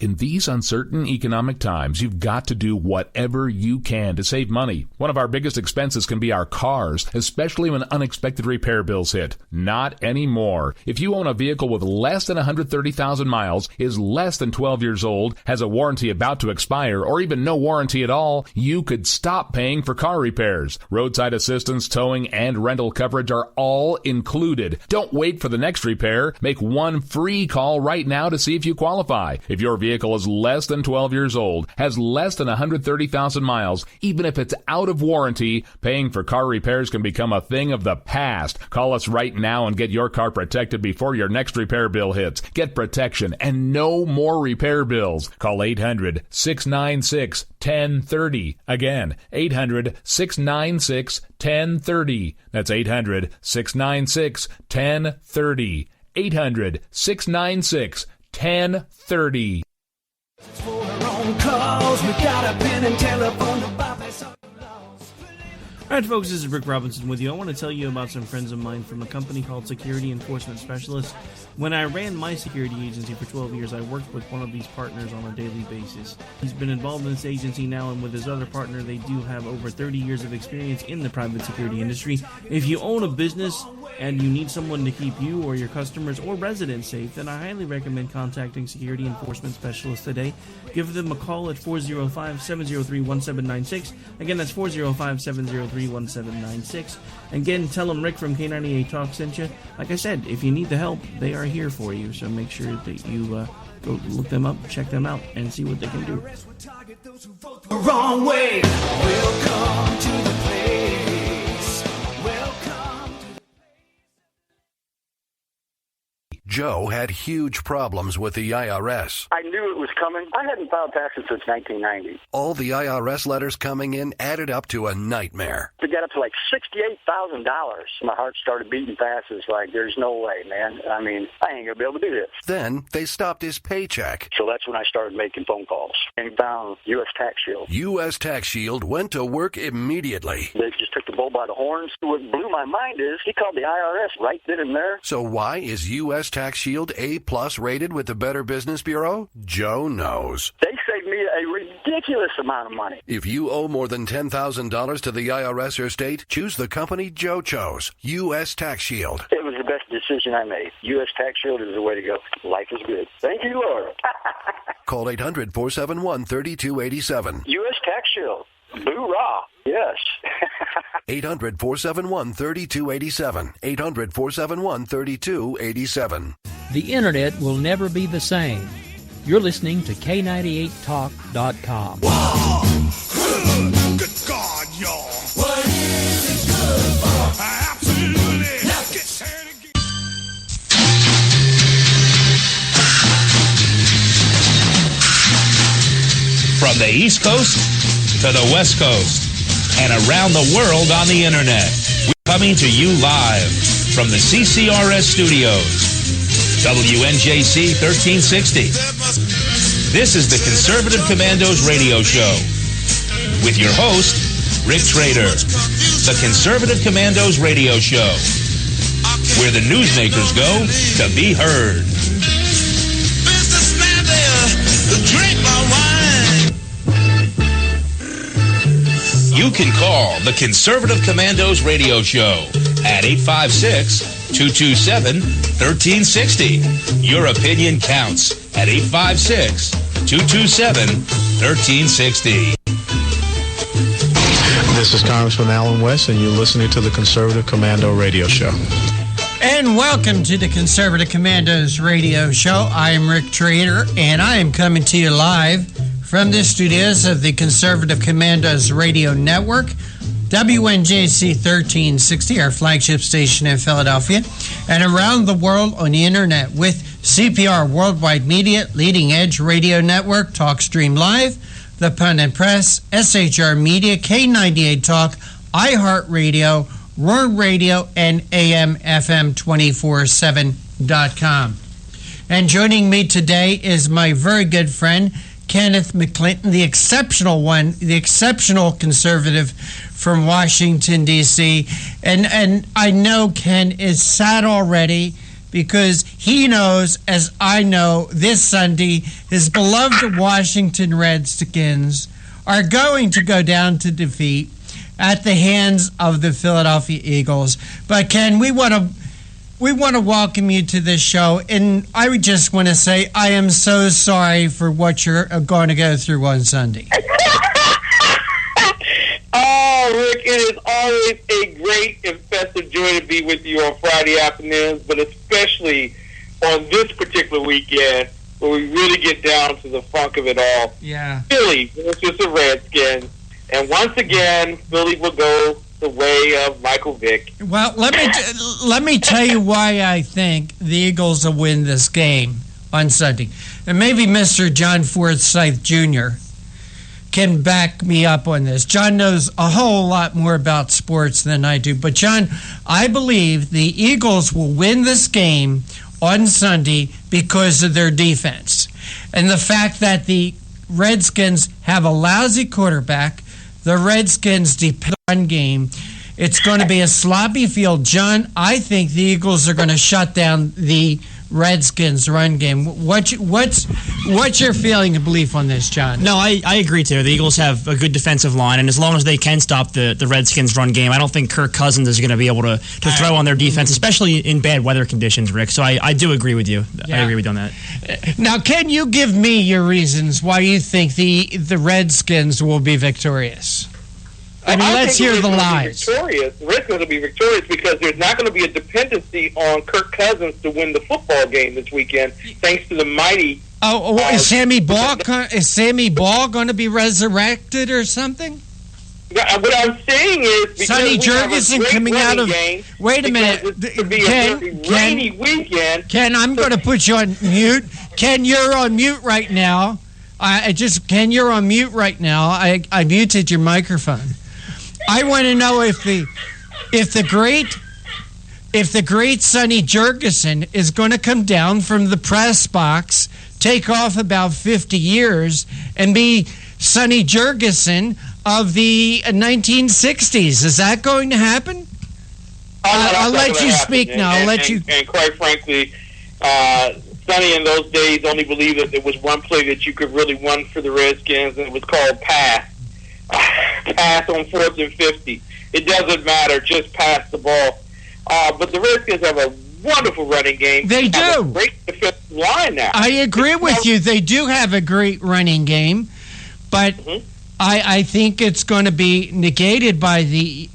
In these uncertain economic times, you've got to do whatever you can to save money. One of our biggest expenses can be our cars, especially when unexpected repair bills hit. Not anymore. If you own a vehicle with less than 130,000 miles, is less than 12 years old, has a warranty about to expire, or even no warranty at all, you could stop paying for car repairs. Roadside assistance, towing, and rental coverage are all included. Don't wait for the next repair. Make one free call right now to see if you qualify. If your vehicle is less than 12 years old, has less than 130,000 miles, even if it's out of warranty, paying for car repairs can become a thing of the past. Call us right now and get your car protected before your next repair bill hits. Get protection and no more repair bills. Call 800-696-1030. Again, 800-696-1030. That's 800-696-1030. 800-696-1030. Alright folks, this is Rick Robinson with you. I want to tell you about some friends of mine from a company called Security Enforcement Specialists. When I ran my security agency for 12 years, I worked with one of these partners on a daily basis. He's been involved in this agency now, and with his other partner, they do have over 30 years of experience in the private security industry. If you own a business and you need someone to keep you or your customers or residents safe, then I highly recommend contacting Security Enforcement Specialists today. Give them a call at 405-703-1796. Again, that's 405-703-1796. Again, tell them Rick from K98 Talk sent you. Like I said, if you need the help, they are here for you. So make sure that you go look them up, check them out, and see what they can do. Wrong way. Welcome to the place. Joe had huge problems with the IRS. I knew it was coming. I hadn't filed taxes since 1990. All the IRS letters coming in added up to a nightmare. It got up to like $68,000. My heart started beating fast. It's like, there's no way, man. I mean, I ain't going to be able to do this. Then they stopped his paycheck. So that's when I started making phone calls and found U.S. Tax Shield. U.S. Tax Shield went to work immediately. They just took the bull by the horns. What blew my mind is he called the IRS right then and there. So why is U.S. Tax Shield A+ rated with the Better Business Bureau? Joe knows. They saved me a ridiculous amount of money. If you owe more than $10,000 to the IRS or state, choose the company Joe chose, U.S. Tax Shield. It was the best decision I made. U.S. Tax Shield is the way to go. Life is good. Thank you, Lord. Call 800-471-3287. U.S. Tax Shield. Boo-rah. Yes. 800-471-3287. 800-471-3287. The internet will never be the same. You're listening to K98Talk.com. Whoa! Good God, y'all. What is it good for? Absolutely. Now get set again. From the East Coast to the West Coast and around the world on the internet, we're coming to you live from the CCRS studios. WNJC 1360. This is the Conservative Commandos radio show with your host, Rick Trader. The Conservative Commandos radio show, where the newsmakers go to be heard. Businessman there, drink my wine. You can call the Conservative Commandos radio show at 856-227-1360. Your opinion counts at 856-227-1360. This is Congressman Alan West, and you're listening to the Conservative Commando Radio Show. And welcome to the Conservative Commandos Radio Show. I am Rick Trader, and I am coming to you live from the studios of the Conservative Commandos Radio Network, WNJC 1360, our flagship station in Philadelphia, and around the world on the internet with CPR Worldwide Media, Leading Edge Radio Network, TalkStream Live, The Pundit Press, SHR Media, K98 Talk, iHeartRadio, Roar Radio, and AMFM247.com. And joining me today is my very good friend, Kenneth McClinton, the exceptional one, the exceptional conservative from Washington, D.C. And I know Ken is sad already because he knows, as I know, this Sunday, his beloved Washington Redskins are going to go down to defeat at the hands of the Philadelphia Eagles. But Ken, we want to welcome you to this show, and I would just want to say I am so sorry for what you're going to go through on Sunday. Oh, Rick, it is always a great and festive joy to be with you on Friday afternoons, but especially on this particular weekend where we really get down to the funk of it all. Yeah. Philly versus the Redskins, and once again, Philly will go the way of Michael Vick. Well, let me tell you why I think the Eagles will win this game on Sunday. And maybe Mr. John Forsythe Jr. can back me up on this. John knows a whole lot more about sports than I do. But, John, I believe the Eagles will win this game on Sunday because of their defense. And the fact that the Redskins have a lousy quarterback, the Redskins depend on the run game. It's going to be a sloppy field. John, I think the Eagles are going to shut down the Redskins run game. What's your feeling and belief on this, John? No, I agree too. The Eagles have a good defensive line, and as long as they can stop the Redskins run game, I don't think Kirk Cousins is going to be able to throw on their defense, especially in bad weather conditions, Rick. So I do agree with you. Yeah. I agree with you on that. Now, can you give me your reasons why you think the Redskins will be victorious? I mean, let's hear the lies. The Redskins will be victorious because there's not going to be a dependency on Kirk Cousins to win the football game this weekend, thanks to the mighty. Is Sammy Ball going to be resurrected or something? What I'm saying is, because Sonny Jurgensen coming out of. Wait a minute, rainy weekend. Ken, I'm going to put you on mute. Ken, you're on mute right now. Ken, you're on mute right now. I muted your microphone. I want to know if the great Sonny Jurgensen is going to come down from the press box, take off about 50 years, and be Sonny Jurgensen of the 1960s. Is that going to happen? I'll let you speak now. I'll let you. And quite frankly, Sonny in those days only believed that there was one play that you could really run for the Redskins, and it was called pass. Pass on 4th and 50. It doesn't matter. Just pass the ball. But the Redskins have a wonderful running game. They do. Have a great defensive line now. I agree with you. They do have a great running game, but I think it's going to be negated by the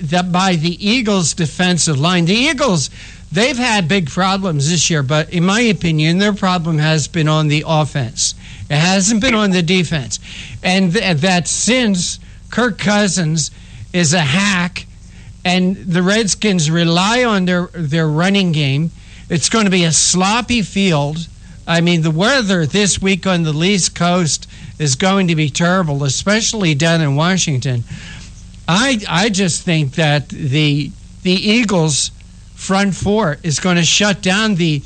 Eagles' defensive line. The Eagles, they've had big problems this year, but in my opinion, their problem has been on the offense. It hasn't been on the defense. And that since Kirk Cousins is a hack and the Redskins rely on their running game, it's going to be a sloppy field. I mean, the weather this week on the East Coast is going to be terrible, especially down in Washington. I just think that the Eagles' front four is going to shut down the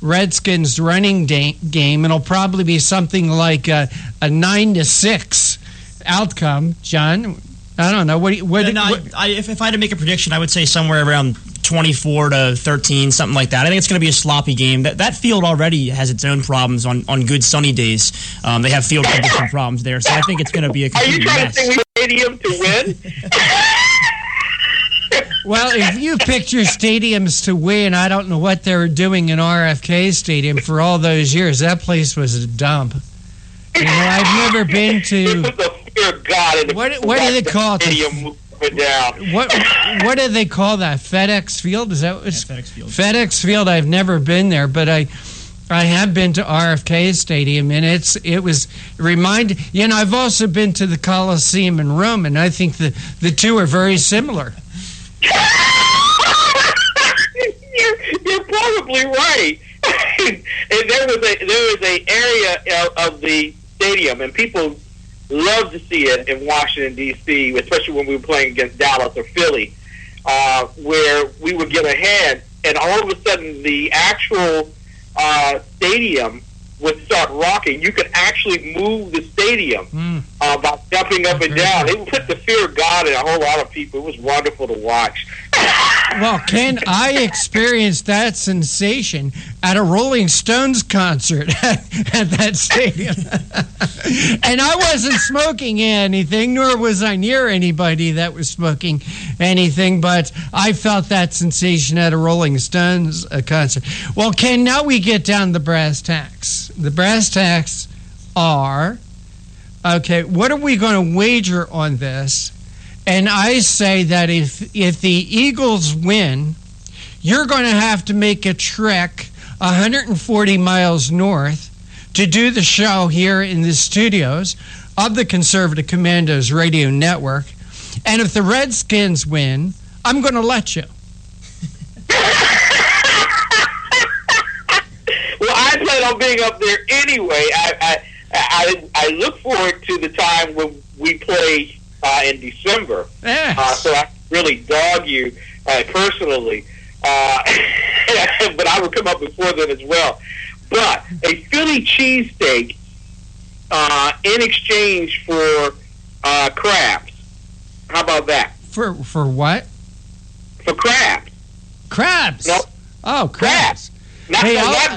Redskins' running game. It'll probably be something like a 9-6 outcome. John, I don't know. If I had to make a prediction, I would say somewhere around 24-13, something like that. I think it's going to be a sloppy game. That field already has its own problems on good sunny days. They have field condition problems there, so I think it's going to be a complete mess. Are you trying to think stadium to win? Well, if you picked your stadiums to win, I don't know what they were doing in RFK Stadium for all those years. That place was a dump. You know, I've never been to. What do they call it? What do they call that? FedEx Field? Is that what it's FedEx Field? FedEx Field. I've never been there, but I have been to RFK Stadium, and I've also been to the Coliseum in Rome, and I think the two are very similar. You're probably right. And there was a area of the stadium, and people love to see it in Washington, D.C., especially when we were playing against Dallas or Philly, where we would get ahead, and all of a sudden the actual stadium would start rocking. You could actually move the stadium by jumping up and down. It put the fear of God in a whole lot of people. It was wonderful to watch. Well, Ken, I experienced that sensation at a Rolling Stones concert at that stadium. And I wasn't smoking anything, nor was I near anybody that was smoking anything, but I felt that sensation at a Rolling Stones concert. Well, Ken, now we get down to the brass tacks. The brass tacks are, okay, what are we going to wager on this? And I say that if the Eagles win, you're going to have to make a trek 140 miles north to do the show here in the studios of the Conservative Commandos Radio Network. And if the Redskins win, I'm going to let you. Well, I plan on being up there anyway. I look forward to the time when we play in December. Yes. So I really dog you personally. But I will come up before then as well. But a Philly cheesesteak in exchange for crabs. How about that? For what? For crabs. Crabs? No. Oh, crabs. Not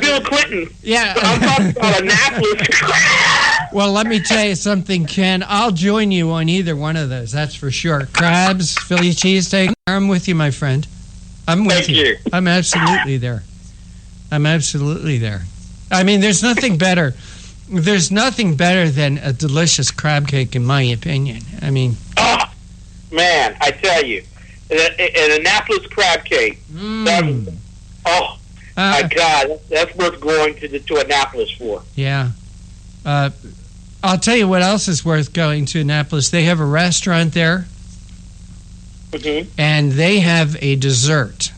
Bill Clinton. Yeah. I'm talking about Annapolis crabs. Well, let me tell you something, Ken. I'll join you on either one of those. That's for sure. Crabs, Philly cheesesteak. I'm with you, my friend. I'm with Thank you. I'm absolutely there. I'm absolutely there. I mean, there's nothing better. There's nothing better than a delicious crab cake, in my opinion. I mean, oh man, I tell you, an Annapolis crab cake. My God, that's worth going to Annapolis for. Yeah. I'll tell you what else is worth going to Annapolis. They have a restaurant there, and they have a dessert.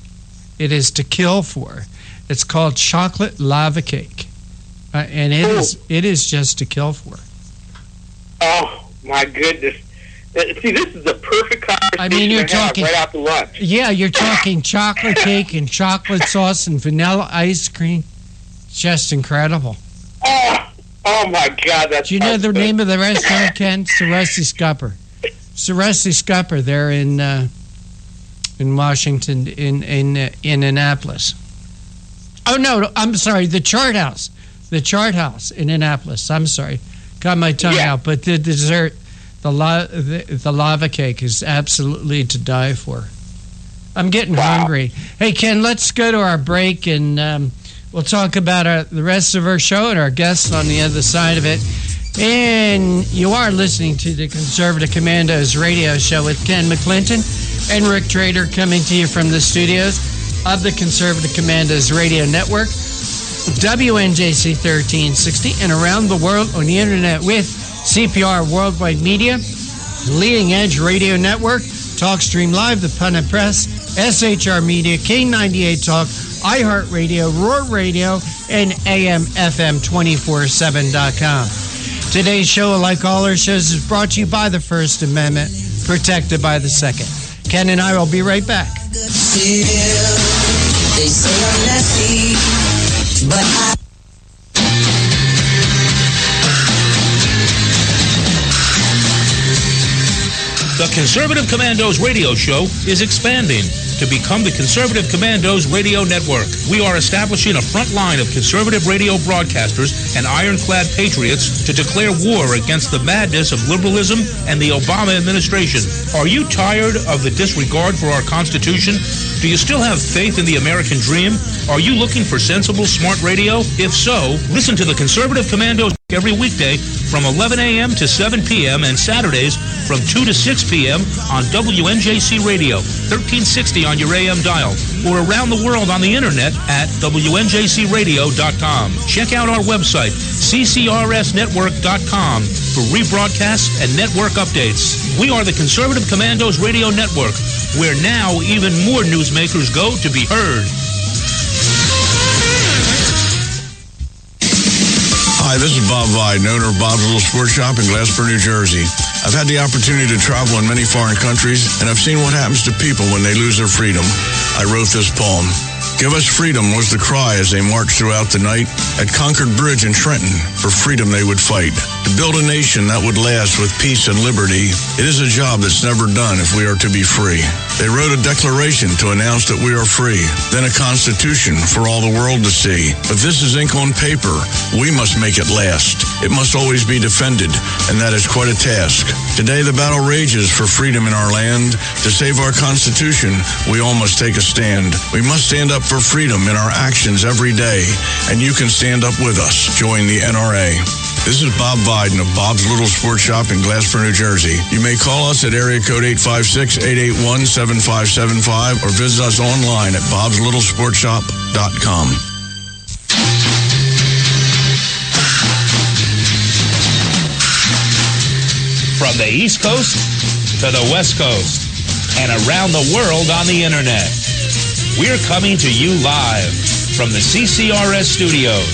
It is to kill for. It's called chocolate lava cake, and it is just to kill for. Oh my goodness! See, this is the perfect conversation. I mean, you're talking right after lunch. Yeah, you're talking chocolate cake and chocolate sauce and vanilla ice cream. It's just incredible. Oh my God! That's. Do you know the name of the restaurant, Ken? It's the Rusty Scupper. It's the Rusty Scupper there in Washington, in Annapolis. Oh no, I'm sorry, the Chart House. The Chart House in Annapolis. I'm sorry, got my tongue out. But the dessert, the lava cake is absolutely to die for. I'm getting hungry. Hey Ken, let's go to our break and. We'll talk about the rest of our show and our guests on the other side of it. And you are listening to the Conservative Commandos radio show with Ken McClinton and Rick Trader coming to you from the studios of the Conservative Commandos radio network, WNJC 1360, and around the world on the internet with CPR Worldwide Media, Leading Edge Radio Network, TalkStream Live, The Pundit Press, SHR Media, K98 Talk, iHeartRadio, Roar Radio, and AMFM247.com. Today's show, like all our shows, is brought to you by the First Amendment, protected by the Second. Ken and I will be right back. They say I'm nasty, but The Conservative Commandos radio show is expanding to become the Conservative Commandos Radio Network. We are establishing a front line of conservative radio broadcasters and ironclad patriots to declare war against the madness of liberalism and the Obama administration. Are you tired of the disregard for our Constitution? Do you still have faith in the American dream? Are you looking for sensible, smart radio? If so, listen to the Conservative Commandos every weekday from 11 a.m. to 7 p.m. and Saturdays from 2 to 6 p.m. on WNJC Radio, 1360 on your AM dial, or around the world on the internet at WNJCradio.com. Check out our website, CCRSnetwork.com, for rebroadcasts and network updates. We are the Conservative Commandos Radio Network, where now even more newsmakers go to be heard. Hi, this is Bob Vide, owner of Bob's Little Sports Shop in Glassboro, New Jersey. I've had the opportunity to travel in many foreign countries, and I've seen what happens to people when they lose their freedom. I wrote this poem. Give us freedom was the cry as they marched throughout the night at Concord Bridge in Trenton. for freedom they would fight. To build a nation that would last with peace and liberty, it is a job that's never done if we are to be free. They wrote a declaration to announce that we are free, then a constitution for all the world to see. But this is ink on paper. We must make it last. It must always be defended, and that is quite a task. Today, the battle rages for freedom in our land. To save our Constitution, we all must take a stand. We must stand up for freedom in our actions every day, and you can stand up with us. Join the NRA. This is Bob Biden of Bob's Little Sports Shop in Glasper, New Jersey. You may call us at area code 856-881-7575 or visit us online at bobslittle.sportshop.com. From the East Coast to the West Coast and around the world on the Internet, we're coming to you live from the CCRS studios,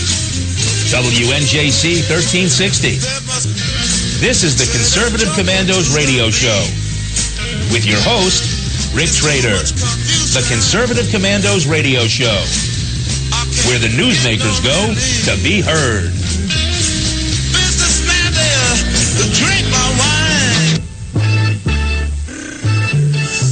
WNJC 1360. This is the Conservative Commandos radio show with your host, Rick Trader. The Conservative Commandos radio show, where the newsmakers go to be heard. Drink my wine.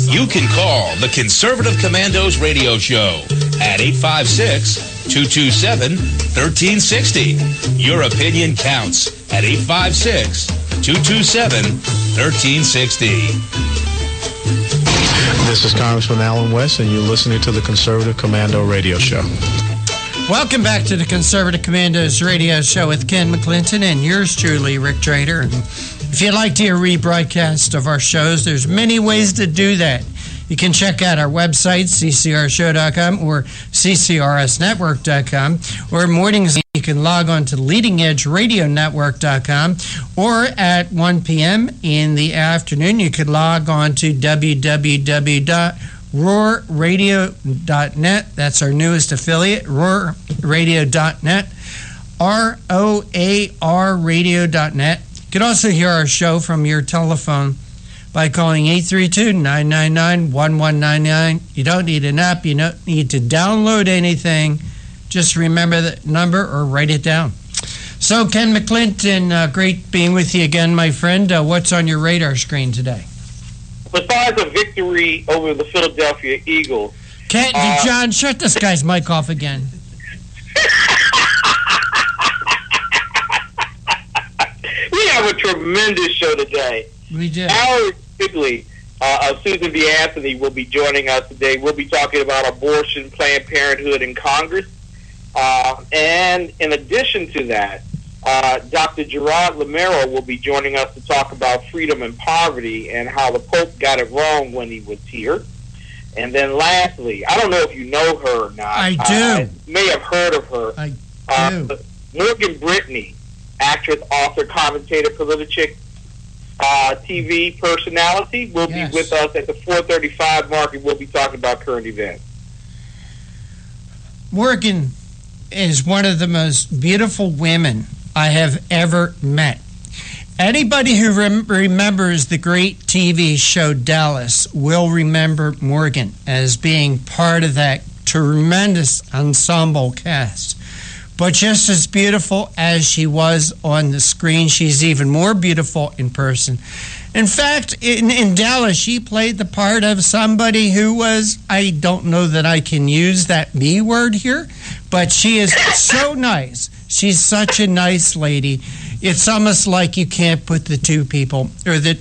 You can call the Conservative Commandos radio show at 856-227-1360. Your opinion counts at 856-227-1360. This is Congressman Alan West, and you're listening to the Conservative Commando Radio Show. Welcome back to the Conservative Commandos Radio Show with Ken McClinton and yours truly, Rick Trader. If you'd like to hear a rebroadcast of our shows, there's many ways to do that. You can check out our website, ccrshow.com or ccrsnetwork.com, or mornings you can log on to leadingedgeradionetwork.com, or at 1 p.m. in the afternoon, you could log on to www.roarradio.net. That's our newest affiliate, roarradio.net, ROAR radio.net. You can also hear our show from your telephone by calling 832-999-1199. You don't need an app. You don't need to download anything. Just remember the number or write it down. So, Ken McClinton, great being with you again, my friend. What's on your radar screen today? Besides a victory over the Philadelphia Eagles. John, shut this guy's mic off again. We have a tremendous show today. We do. Howard Quigley of Susan B. Anthony will be joining us today. We'll be talking about abortion, Planned Parenthood in Congress. And in addition to that, Dr. Gerard Lamero will be joining us to talk about freedom and poverty and how the Pope got it wrong when he was here. And then lastly, I don't know if you know her or not. I do. I may have heard of her. I do. Morgan Brittany, actress, author, commentator, politic, TV personality, will be with us at the 4:35 mark, and we'll be talking about current events. Morgan is one of the most beautiful women I have ever met. Anybody who remembers the great TV show Dallas will remember Morgan as being part of that tremendous ensemble cast. But just as beautiful as she was on the screen, she's even more beautiful in person. In fact, in Dallas, she played the part of somebody who was, I don't know that I can use that B word here, but she is so nice. She's such a nice lady. It's almost like you can't put the two people, or that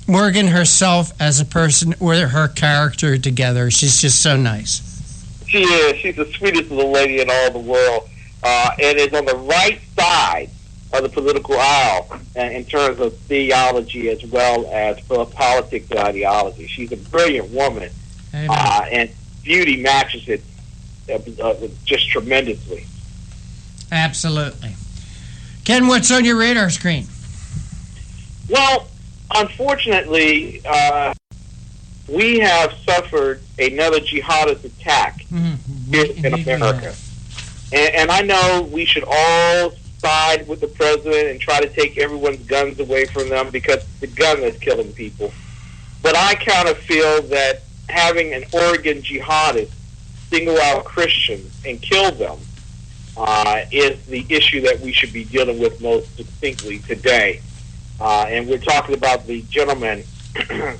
Morgan herself as a person or her character together. She's just so nice. She is. She's the sweetest little lady in all the world, and is on the right side of the political aisle in terms of theology as well as politics and ideology. She's a brilliant woman, and beauty matches it just tremendously. Absolutely. Ken, what's on your radar screen? Well, unfortunately, we have suffered another jihadist attack here in America. And I know we should all side with the president and try to take everyone's guns away from them because it's the gun that's killing people. But I kind of feel that having an Oregon jihadist single out Christians and kill them is the issue that we should be dealing with most distinctly today. And we're talking about the gentleman,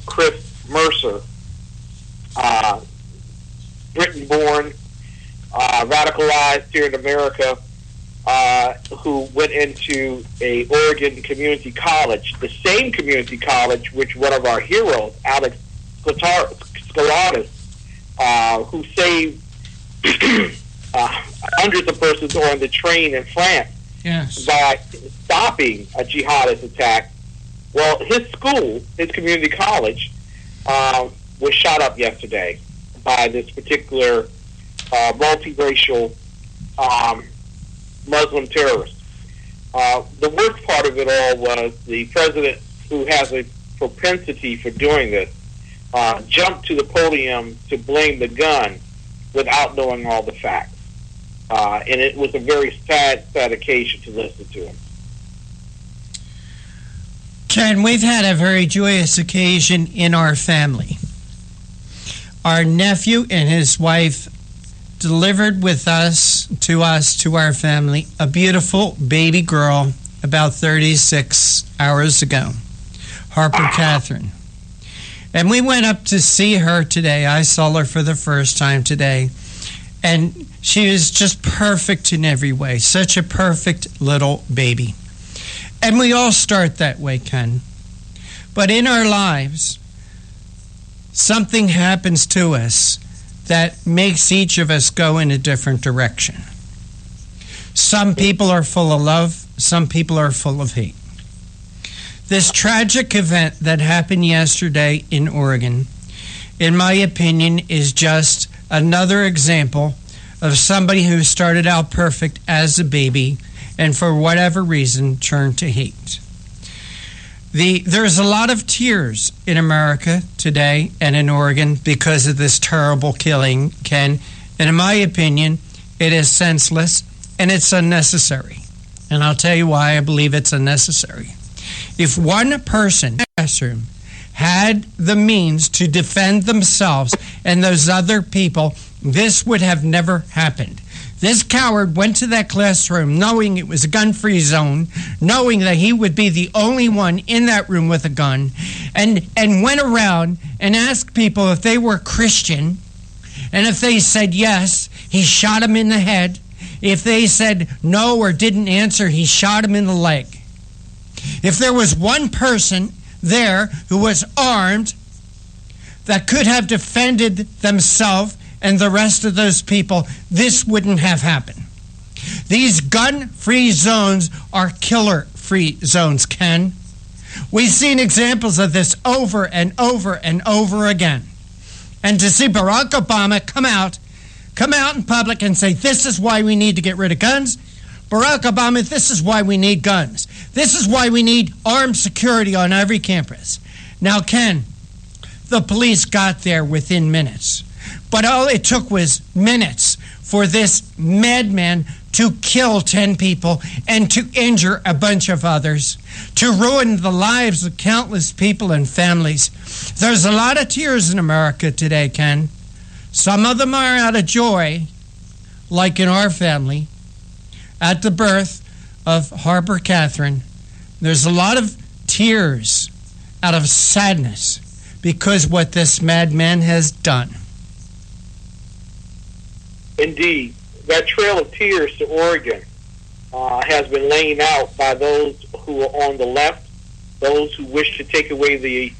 Chris Mercer, Britain-born, radicalized here in America, who went into a Oregon community college, the same community college which one of our heroes, Alex Skalatis, who saved hundreds of persons on the train in France by stopping a jihadist attack. Well, his school, his community college, was shot up yesterday by this particular multiracial Muslim terrorist. The worst part of it all was the president, who has a propensity for doing this, jumped to the podium to blame the gun without knowing all the facts. And it was a very sad occasion to listen to him. Ken, we've had a very joyous occasion in our family. Our nephew and his wife delivered to our family, a beautiful baby girl about 36 hours ago, Harper Catherine. And we went up to see her today. I saw her for the first time today. And she was just perfect in every way. Such a perfect little baby. And we all start that way, Ken. But in our lives, something happens to us that makes each of us go in a different direction. Some people are full of love. Some people are full of hate. This tragic event that happened yesterday in Oregon, in my opinion, is just another example of somebody who started out perfect as a baby and for whatever reason turned to hate. There's a lot of tears in America today and in Oregon because of this terrible killing, Ken. And in my opinion, it is senseless and it's unnecessary. And I'll tell you why I believe it's unnecessary. If one person in the classroom had the means to defend themselves and those other people, this would have never happened. This coward went to that classroom knowing it was a gun-free zone, knowing that he would be the only one in that room with a gun, and went around and asked people if they were Christian, and if they said yes, he shot them in the head. If they said no or didn't answer, he shot them in the leg. If there was one person there who was armed that could have defended themselves and the rest of those people, this wouldn't have happened. These gun-free zones are killer-free zones, Ken. We've seen examples of this over and over and over again. And to see Barack Obama come out in public and say, this is why we need to get rid of guns. Barack Obama, this is why we need guns. This is why we need armed security on every campus. Now, Ken, the police got there within minutes. But all it took was minutes for this madman to kill 10 people and to injure a bunch of others, to ruin the lives of countless people and families. There's a lot of tears in America today, Ken. Some of them are out of joy, like in our family, at the birth of Harper Catherine. There's a lot of tears out of sadness because what this madman has done. Indeed, that trail of tears to Oregon has been laying out by those who are on the left, those who wish to take away the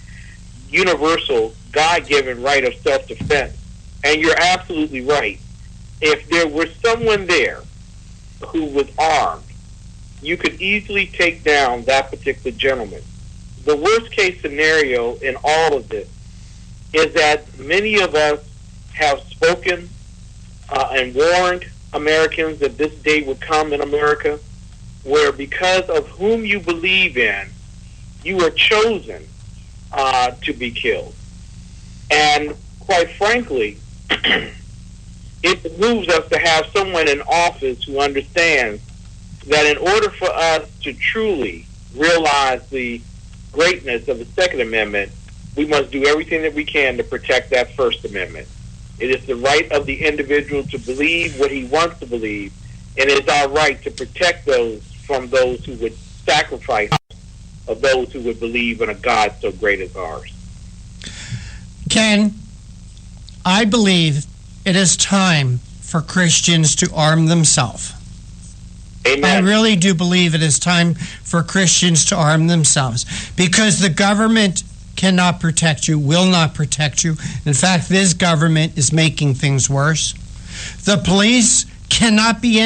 universal, God-given right of self-defense. And you're absolutely right. If there were someone there who was armed, you could easily take down that particular gentleman. The worst-case scenario in all of this is that many of us have spoken and warned Americans that this day would come in America where because of whom you believe in, you are chosen to be killed. And quite frankly, it behooves us to have someone in office who understands that in order for us to truly realize the greatness of the Second Amendment, we must do everything that we can to protect that First Amendment. It is the right of the individual to believe what he wants to believe, And it's our right to protect those from those who would sacrifice, of those who would believe in a God so great as ours. Ken, I believe it is time for Christians to arm themselves. Amen. I really do believe it is time for Christians to arm themselves, because the government cannot protect you, will not protect you. In fact, this government is making things worse. The police cannot be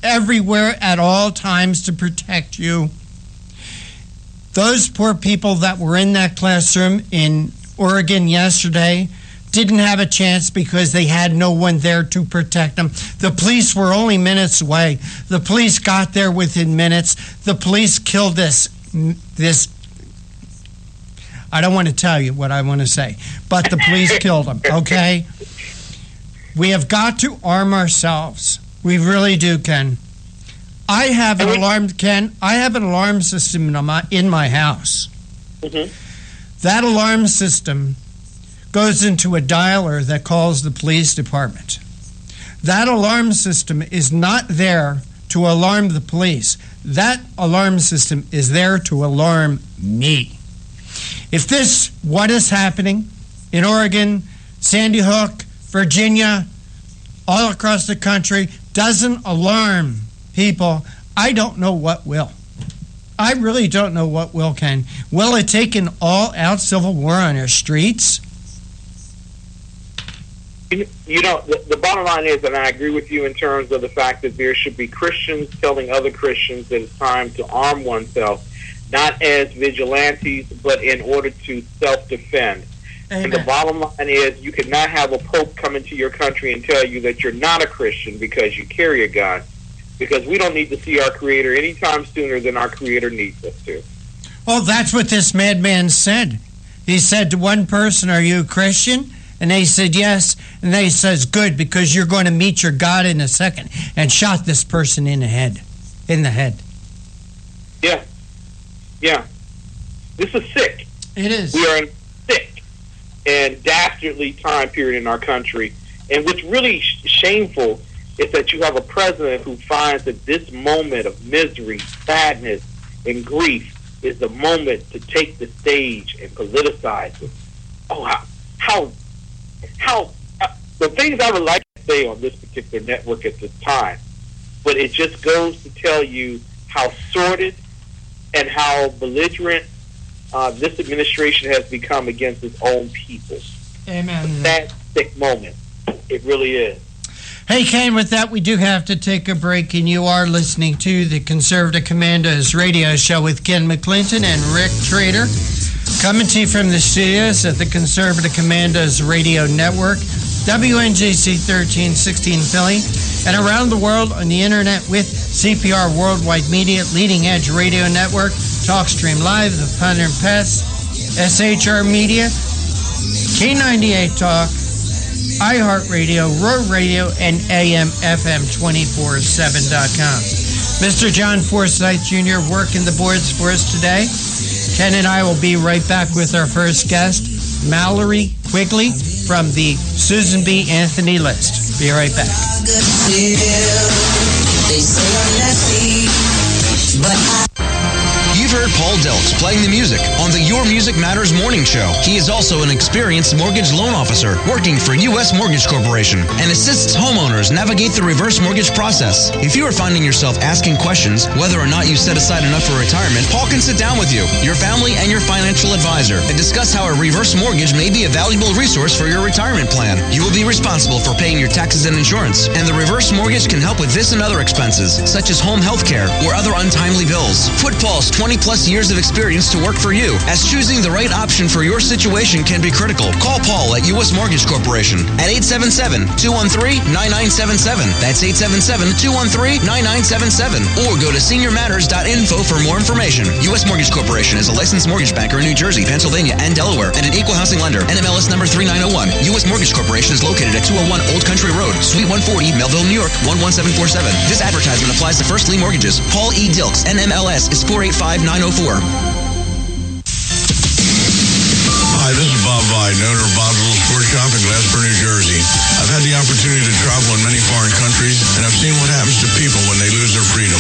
everywhere at all times to protect you. Those poor people that were in that classroom in Oregon yesterday didn't have a chance because they had no one there to protect them. The police were only minutes away. The police got there within minutes. The police killed this. I don't want to tell you what I want to say, but the police killed him, okay? We have got to arm ourselves. We really do, Ken. I have an alarm system in my house. Mm-hmm. That alarm system goes into a dialer that calls the police department. That alarm system is not there to alarm the police. That alarm system is there to alarm me. If what is happening in Oregon, Sandy Hook, Virginia, all across the country, doesn't alarm people, I don't know what will. I really don't know what will, Ken. Will it take an all-out civil war on our streets? You know, the bottom line is, and I agree with you in terms of the fact that there should be Christians telling other Christians that it's time to arm oneself, not as vigilantes, but in order to self-defend. Amen. And the bottom line is, you cannot have a pope come into your country and tell you that you're not a Christian because you carry a gun, because we don't need to see our Creator anytime sooner than our Creator needs us to. Well, that's what this madman said. He said to one person, "Are you a Christian?" And they said yes, and they says, "Good, because you're going to meet your God in a second," and shot this person in the head. Yeah. This is sick. It is. We are in sick and dastardly time period in our country. And what's really shameful is that you have a president who finds that this moment of misery, sadness, and grief is the moment to take the stage and politicize it. Oh, how the things I would like to say on this particular network at this time, but it just goes to tell you how sordid and how belligerent this administration has become against its own people. Amen. That sick moment. It really is. Hey, Ken, with that, we do have to take a break, and you are listening to the Conservative Commandos radio show with Ken McClinton and Rick Trader, coming to you from the studios at the Conservative Commandos radio network, WNJC 1316 Philly, and around the world on the internet with CPR Worldwide Media, Leading Edge Radio Network, TalkStream Live, The Punter and Pest, SHR Media, K98 Talk, iHeartRadio, Roar Radio, and AMFM247.com. Mr. John Forsythe Jr. working the boards for us today. Ken and I will be right back with our first guest, Mallory Quigley from the Susan B. Anthony list. Be right back. You've heard Paul Delks playing the music on the Your Music Matters morning show. He is also an experienced mortgage loan officer working for U.S. Mortgage Corporation and assists homeowners navigate the reverse mortgage process. If you are finding yourself asking questions whether or not you set aside enough for retirement, Paul can sit down with you, your family, and your financial advisor and discuss how a reverse mortgage may be a valuable resource for your retirement plan. You will be responsible for paying your taxes and insurance, and the reverse mortgage can help with this and other expenses, such as home health care or other untimely bills. Put Paul's 20-plus years of experience to work for you, as choosing the right option for your situation can be critical. Call Paul at U.S. Mortgage Corporation at 877-213-9977. That's 877-213-9977. Or go to seniormatters.info for more information. U.S. Mortgage Corporation is a licensed mortgage banker in New Jersey, Pennsylvania, and Delaware, and an equal housing lender. NMLS number 3901. U.S. Mortgage Corporation is located at 201 Old Country Road, Suite 140, Melville, New York, 11747. This advertisement applies to first lien mortgages. Paul E. Dilks, NMLS is 485904. Hi, this is Bob Vide, owner of Bob's Little Sports Shop in Glassboro, New Jersey. I've had the opportunity to travel in many foreign countries, and I've seen what happens to people when they lose their freedom.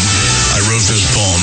I wrote this poem.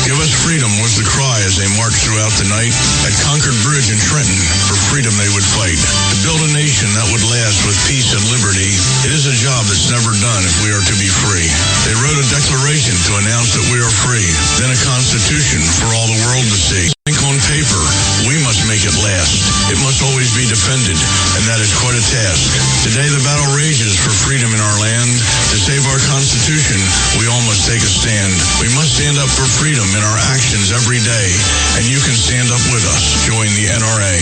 Give us freedom was the cry as they marched throughout the night. At Concord Bridge in Trenton, for freedom they would fight. To build a nation that would last with peace and liberty, it is a job that's never done if we are to be free. They wrote a declaration to announce that we are free, then a constitution for all the world to see. Ink on paper, we must make it last. It must always be defended, and that is quite a task. Today the battle rages for freedom in our land. To save our Constitution, we all must take a stand. We must stand up for freedom in our actions every day, and you can stand up with us. Join the NRA.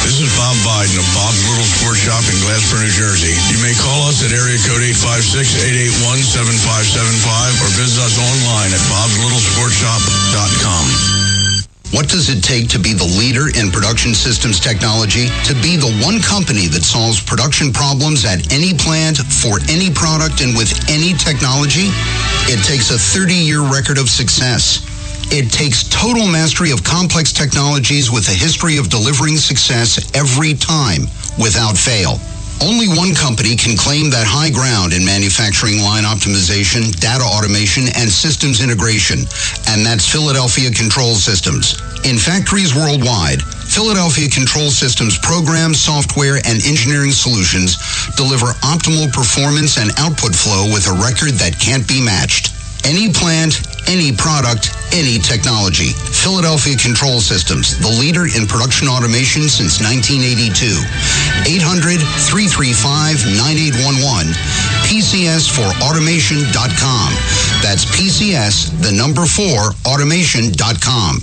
This is Bob Biden of Bob's Little Sports Shop in Glassboro, New Jersey. You may call us at area code 856-881-7575 or visit us online at bobslittle.sportshop.com. What does it take to be the leader in production systems technology? To be the one company that solves production problems at any plant, for any product, and with any technology? It takes a 30-year record of success. It takes total mastery of complex technologies with a history of delivering success every time, without fail. Only one company can claim that high ground in manufacturing line optimization, data automation, and systems integration, and that's Philadelphia Control Systems. In factories worldwide, Philadelphia Control Systems programs, software, and engineering solutions deliver optimal performance and output flow with a record that can't be matched. Any plant, any product, any technology. Philadelphia Control Systems, the leader in production automation since 1982. 800-335-9811. PCS4automation.com. That's PCS, the number 4, automation.com.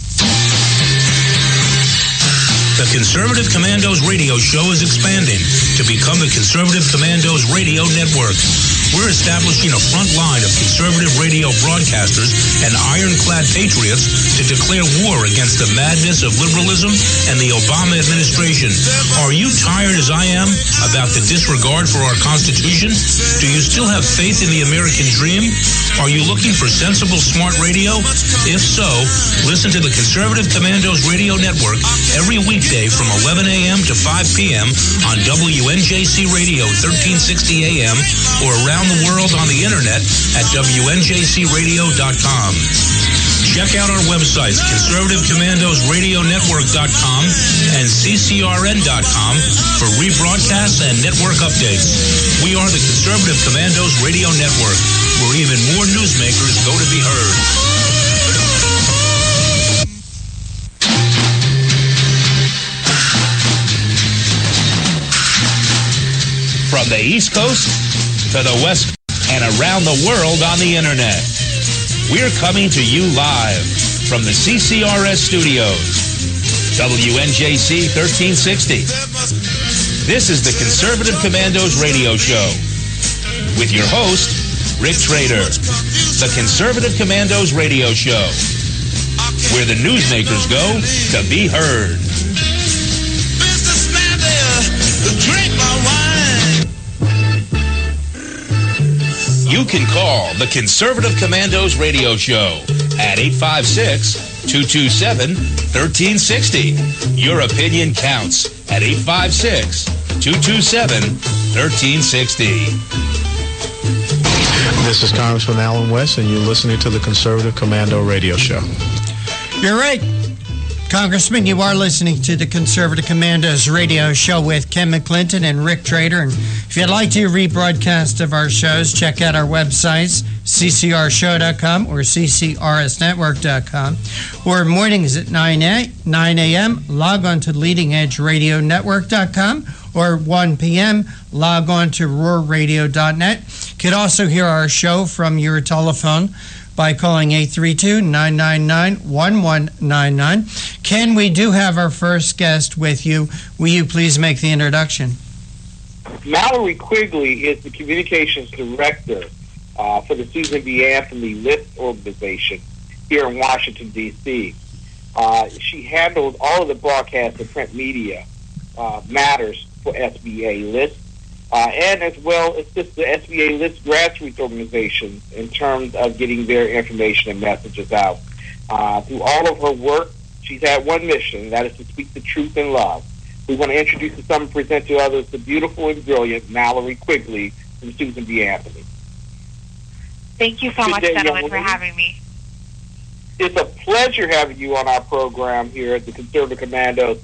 The Conservative Commandos radio show is expanding to become the Conservative Commandos Radio Network. We're establishing a front line of conservative radio broadcasters and ironclad patriots to declare war against the madness of liberalism and the Obama administration. Are you tired, as I am, about the disregard for our Constitution? Do you still have faith in the American dream? Are you looking for sensible, smart radio? If so, listen to the Conservative Commandos Radio Network every weekday from 11 a.m. to 5 p.m. on WNJC Radio 1360 a.m. or around the world on the internet at WNJCradio.com. Check out our websites, ConservativeCommandosRadioNetwork.com and CCRN.com for rebroadcasts and network updates. We are the Conservative Commandos Radio Network, where even more newsmakers go to be heard. From the East Coast to the West and around the world on the internet, we're coming to you live from the CCRS studios, WNJC 1360. This is the Conservative Commandos radio show with your host, Rick Trader. The Conservative Commandos radio show, where the newsmakers go to be heard. Drink my wine. You can call the Conservative Commandos radio show at 856-227-1360. Your opinion counts at 856-227-1360. This is Congressman Alan West, and you're listening to the Conservative Commando Radio Show. You're right, Congressman. You are listening to the Conservative Commandos Radio Show with Ken McClinton and Rick Trader. And if you'd like to rebroadcast of our shows, check out our websites, ccrshow.com or ccrsnetwork.com. Or mornings at 9 a.m., log on to leadingedgeradionetwork.com, or 1 p.m., log on to roarradio.net. You could also hear our show from your telephone by calling 832-999-1199. Ken, we do have our first guest with you. Will you please make the introduction? Mallory Quigley is the communications director for the Susan B. Anthony List organization here in Washington, D.C. She handles all of the broadcast and print media matters for SBA List, and as well assist the SBA List grassroots organizations in terms of getting their information and messages out. Through all of her work, she's had one mission, and that is to speak the truth in love. We want to introduce to some and present to others the beautiful and brilliant Mallory Quigley from Susan B. Anthony. Thank you so much, gentlemen, for having me. It's a pleasure having you on our program here at the Conservative Commandos.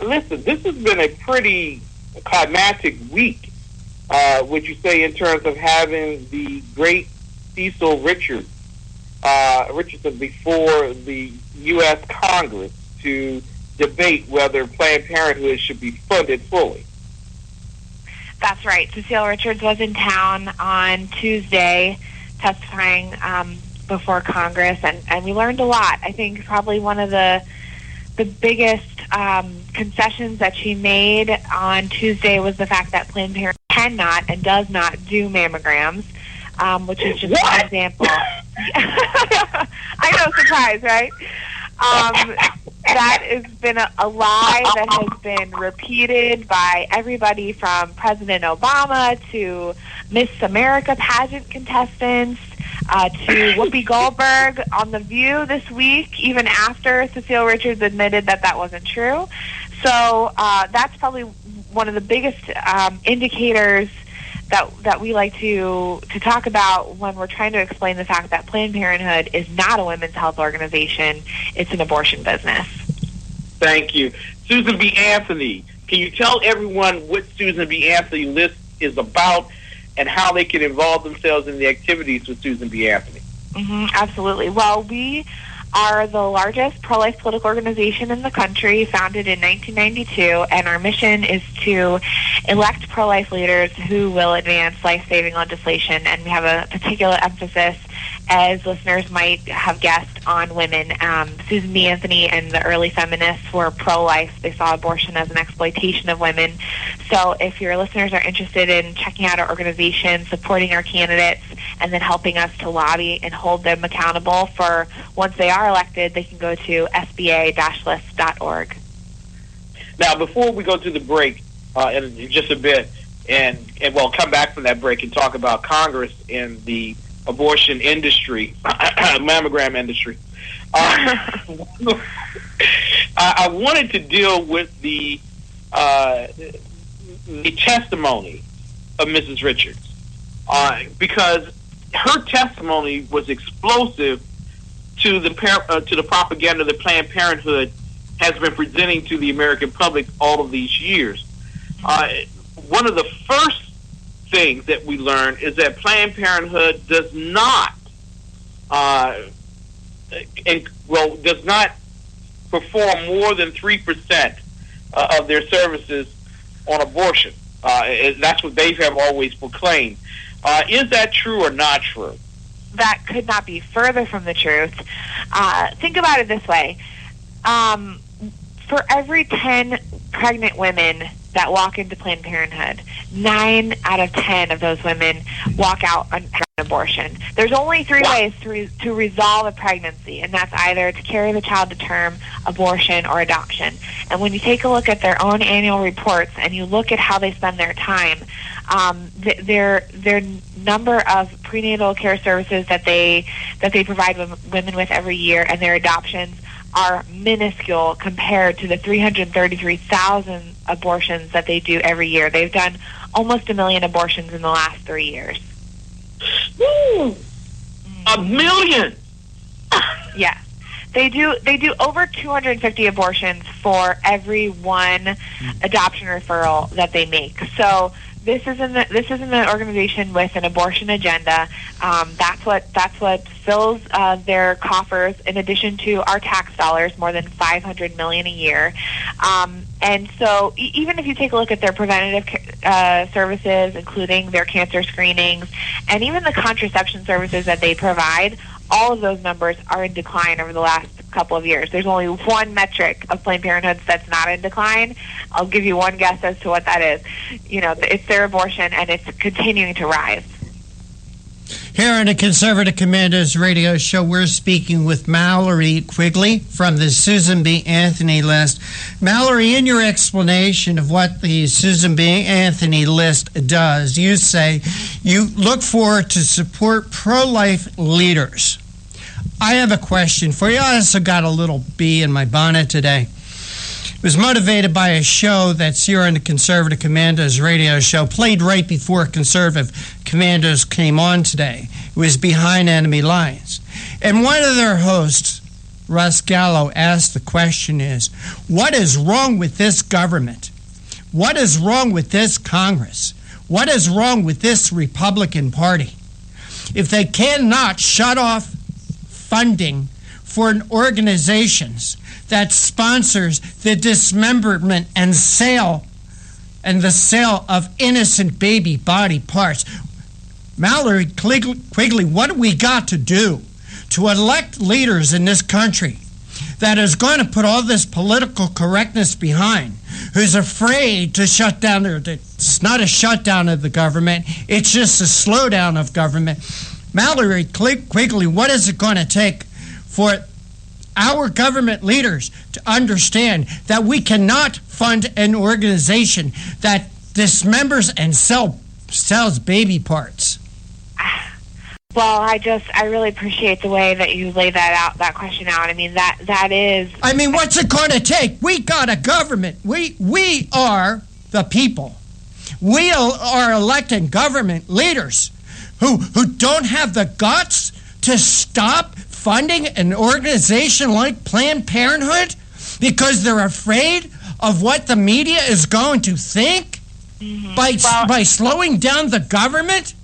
Listen, this has been a pretty climactic week, would you say, in terms of having the great Cecil Richardson before the U.S. Congress to debate whether Planned Parenthood should be funded fully. That's right. Cecile Richards was in town on Tuesday testifying before Congress, and we learned a lot. I think probably one of the biggest concessions that she made on Tuesday was the fact that Planned Parenthood cannot and does not do mammograms, which is just one example. I know, surprise, right? That has been a lie that has been repeated by everybody from President Obama to Miss America pageant contestants to Whoopi Goldberg on The View this week, even after Cecile Richards admitted that wasn't true. So that's probably one of the biggest indicators that we like to talk about when we're trying to explain the fact that Planned Parenthood is not a women's health organization. It's an abortion business. Thank you. Susan B. Anthony, can you tell everyone what Susan B. Anthony List is about and how they can involve themselves in the activities with Susan B. Anthony? Absolutely. Well, we are the largest pro-life political organization in the country, founded in 1992, and our mission is to elect pro-life leaders who will advance life-saving legislation, and we have a particular emphasis, as listeners might have guessed, on women. Susan B. Anthony and the early feminists were pro-life. They saw abortion as an exploitation of women. So if your listeners are interested in checking out our organization, supporting our candidates, and then helping us to lobby and hold them accountable for once they are elected, they can go to sba-list.org. Now, before we go to the break in just a bit, and we'll come back from that break and talk about Congress and the abortion industry, mammogram industry. I wanted to deal with the testimony of Mrs. Richards because her testimony was explosive to the propaganda that Planned Parenthood has been presenting to the American public all of these years. One of the first things that we learned is that Planned Parenthood does not perform more than 3% of their services on abortion. That's what they have always proclaimed. Is that true or not true? That could not be further from the truth. Think about it this way. For every 10 pregnant women that walk into Planned Parenthood, 9 out of 10 of those women walk out on abortion. There's only 3 ways to resolve a pregnancy, and that's either to carry the child to term, abortion, or adoption. And when you take a look at their own annual reports and you look at how they spend their time, their number of prenatal care services that they provide women with every year and their adoptions are minuscule compared to the 333,000 abortions that they do every year. They've done almost 1 million abortions in the last 3 years. Woo! 1 million! Yeah. They do over 250 abortions for every one adoption referral that they make. So this isn't an organization with an abortion agenda. That's what fills their coffers. In addition to our tax dollars, more than $500 million a year. And so, even if you take a look at their preventative services, including their cancer screenings, and even the contraception services that they provide, all of those numbers are in decline over the last couple of years. There's only one metric of Planned Parenthood that's not in decline. I'll give you one guess as to what that is. It's their abortion, and it's continuing to rise. Here on the Conservative Commandos radio show, we're speaking with Mallory Quigley from the Susan B. Anthony List. Mallory, in your explanation of what the Susan B. Anthony List does, you say you look for it to support pro-life leaders. I have a question for you. I also got a little bee in my bonnet today. It was motivated by a show that's here on the Conservative Commandos radio show, played right before Conservative Commandos came on today. It was Behind Enemy Lines. And one of their hosts, Russ Gallo, asked the question is, what is wrong with this government? What is wrong with this Congress? What is wrong with this Republican Party? If they cannot shut off funding for organizations that sponsors the dismemberment and the sale of innocent baby body parts. Mallory Quigley, what do we got to do to elect leaders in this country that is going to put all this political correctness behind, who's afraid to shut down, it's not a shutdown of the government, it's just a slowdown of government. Mallory Quigley, what is it going to take for our government leaders to understand that we cannot fund an organization that dismembers and sells baby parts? Well, I really appreciate the way that you lay that question out. I mean, that is... I mean, what's it going to take? We got a government. We are the people. We are electing government leaders who don't have the guts to stop funding an organization like Planned Parenthood because they're afraid of what the media is going to think by slowing down the government.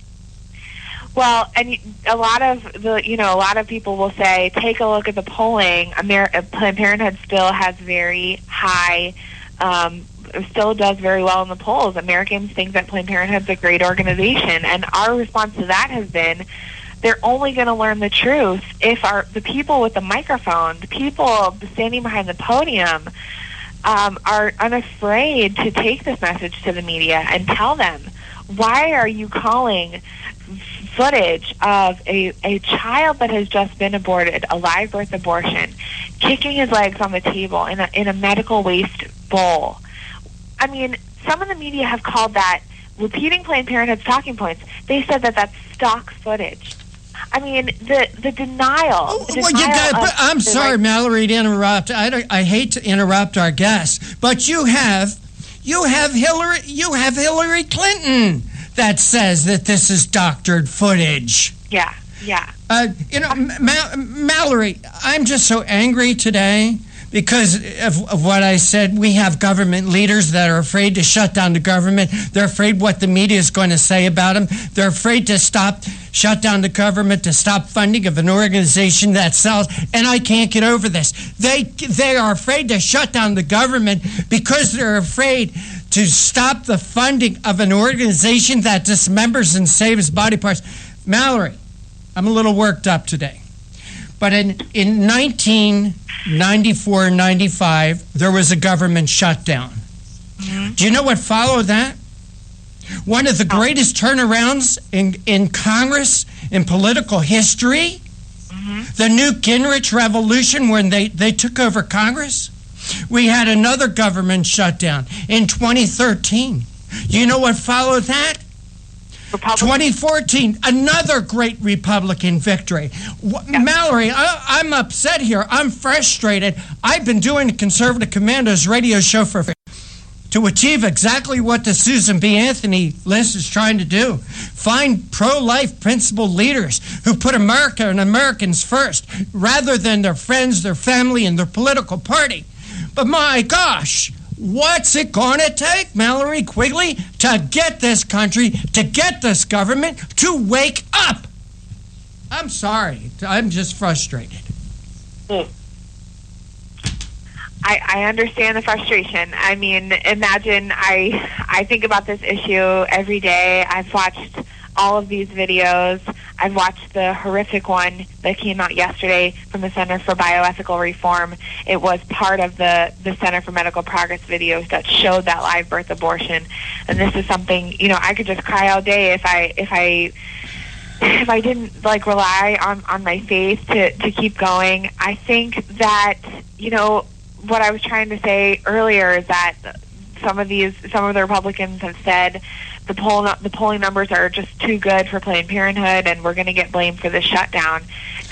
Well, and a lot of people will say, take a look at the polling. Planned Parenthood still has very high, still does very well in the polls. Americans think that Planned Parenthood's a great organization, and our response to that has been, they're only going to learn the truth if the people with the microphone, the people standing behind the podium, are unafraid to take this message to the media and tell them, why are you calling footage of a child that has just been aborted, a live birth abortion, kicking his legs on the table in a medical waste bowl? I mean, some of the media have called that, repeating Planned Parenthood's talking points, they said that that's stock footage. I mean, the denial. I'm sorry, Mallory, to interrupt. I hate to interrupt our guests, but you have Hillary Clinton that says that this is doctored footage. Yeah. Mallory, I'm just so angry today because of what I said. We have government leaders that are afraid to shut down the government. They're afraid what the media is going to say about them. They're afraid to shut down the government, to stop funding of an organization that sells. And I can't get over this. They are afraid to shut down the government because they're afraid to stop the funding of an organization that dismembers and saves body parts. Mallory, I'm a little worked up today. But in 1994-95, there was a government shutdown. Mm-hmm. Do you know what followed that? One of the greatest turnarounds in Congress, in political history, the Newt Gingrich revolution when they took over Congress. We had another government shutdown in 2013. You know what followed that? 2014, another great Republican victory. Mallory, I'm upset here. I'm frustrated. I've been doing the Conservative Commandos radio show to achieve exactly what the Susan B. Anthony list is trying to do. Find pro-life principled leaders who put America and Americans first rather than their friends, their family, and their political party. But my gosh, what's it going to take, Mallory Quigley, to get this country, to get this government to wake up? I'm sorry. I'm just frustrated. I understand the frustration. I mean, imagine I think about this issue every day. I've watched all of these videos. I've watched the horrific one that came out yesterday from the Center for Bioethical Reform. It was part of the Center for Medical Progress videos that showed that live birth abortion. And this is something, I could just cry all day if I didn't rely on my faith to keep going. I think that, what I was trying to say earlier is that some of the Republicans have said the polling numbers are just too good for Planned Parenthood, and we're going to get blamed for the shutdown.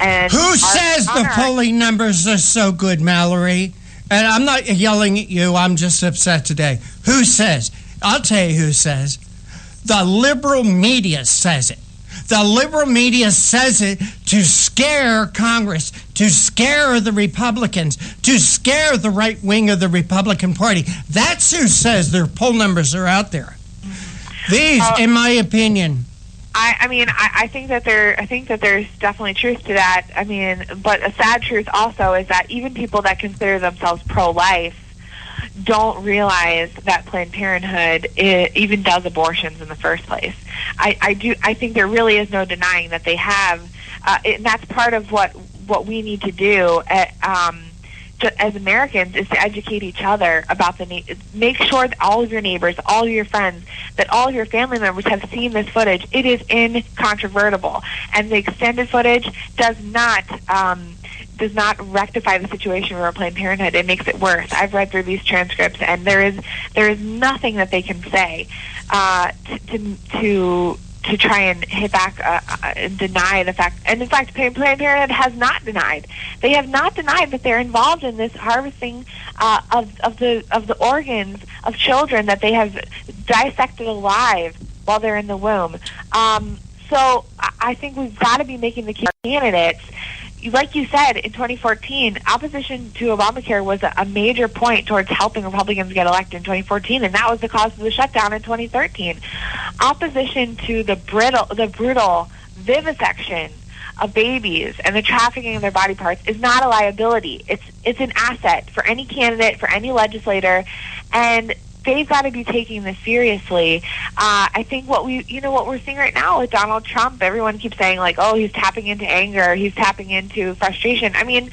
And who says the polling numbers are so good, Mallory? And I'm not yelling at you. I'm just upset today. Who says? I'll tell you who says. The liberal media says it. The liberal media says it to scare Congress, to scare the Republicans, to scare the right wing of the Republican Party. That's who says their poll numbers are out there. These, in my opinion. I think that there's definitely truth to that. I mean, but a sad truth also is that even people that consider themselves pro-life don't realize that Planned Parenthood even does abortions in the first place. I think there really is no denying that they have, and that's part of what we need to do as Americans is to educate each other about make sure that all of your neighbors, all of your friends, that all of your family members have seen this footage. It is incontrovertible, and the extended footage does not rectify the situation for Planned Parenthood. It makes it worse. I've read through these transcripts, and there is nothing that they can say to try and hit back and deny the fact. And in fact, Planned Parenthood has not denied. They have not denied that they're involved in this harvesting of the organs of children that they have dissected alive while they're in the womb. So I think we've got to be making the candidates. Like you said, in 2014, opposition to Obamacare was a major point towards helping Republicans get elected in 2014, and that was the cause of the shutdown in 2013. Opposition to the brutal vivisection of babies and the trafficking of their body parts is not a liability. It's an asset for any candidate, for any legislator, and they've got to be taking this seriously. I think what we're seeing right now with Donald Trump, everyone keeps saying like, oh, he's tapping into anger, he's tapping into frustration. I mean,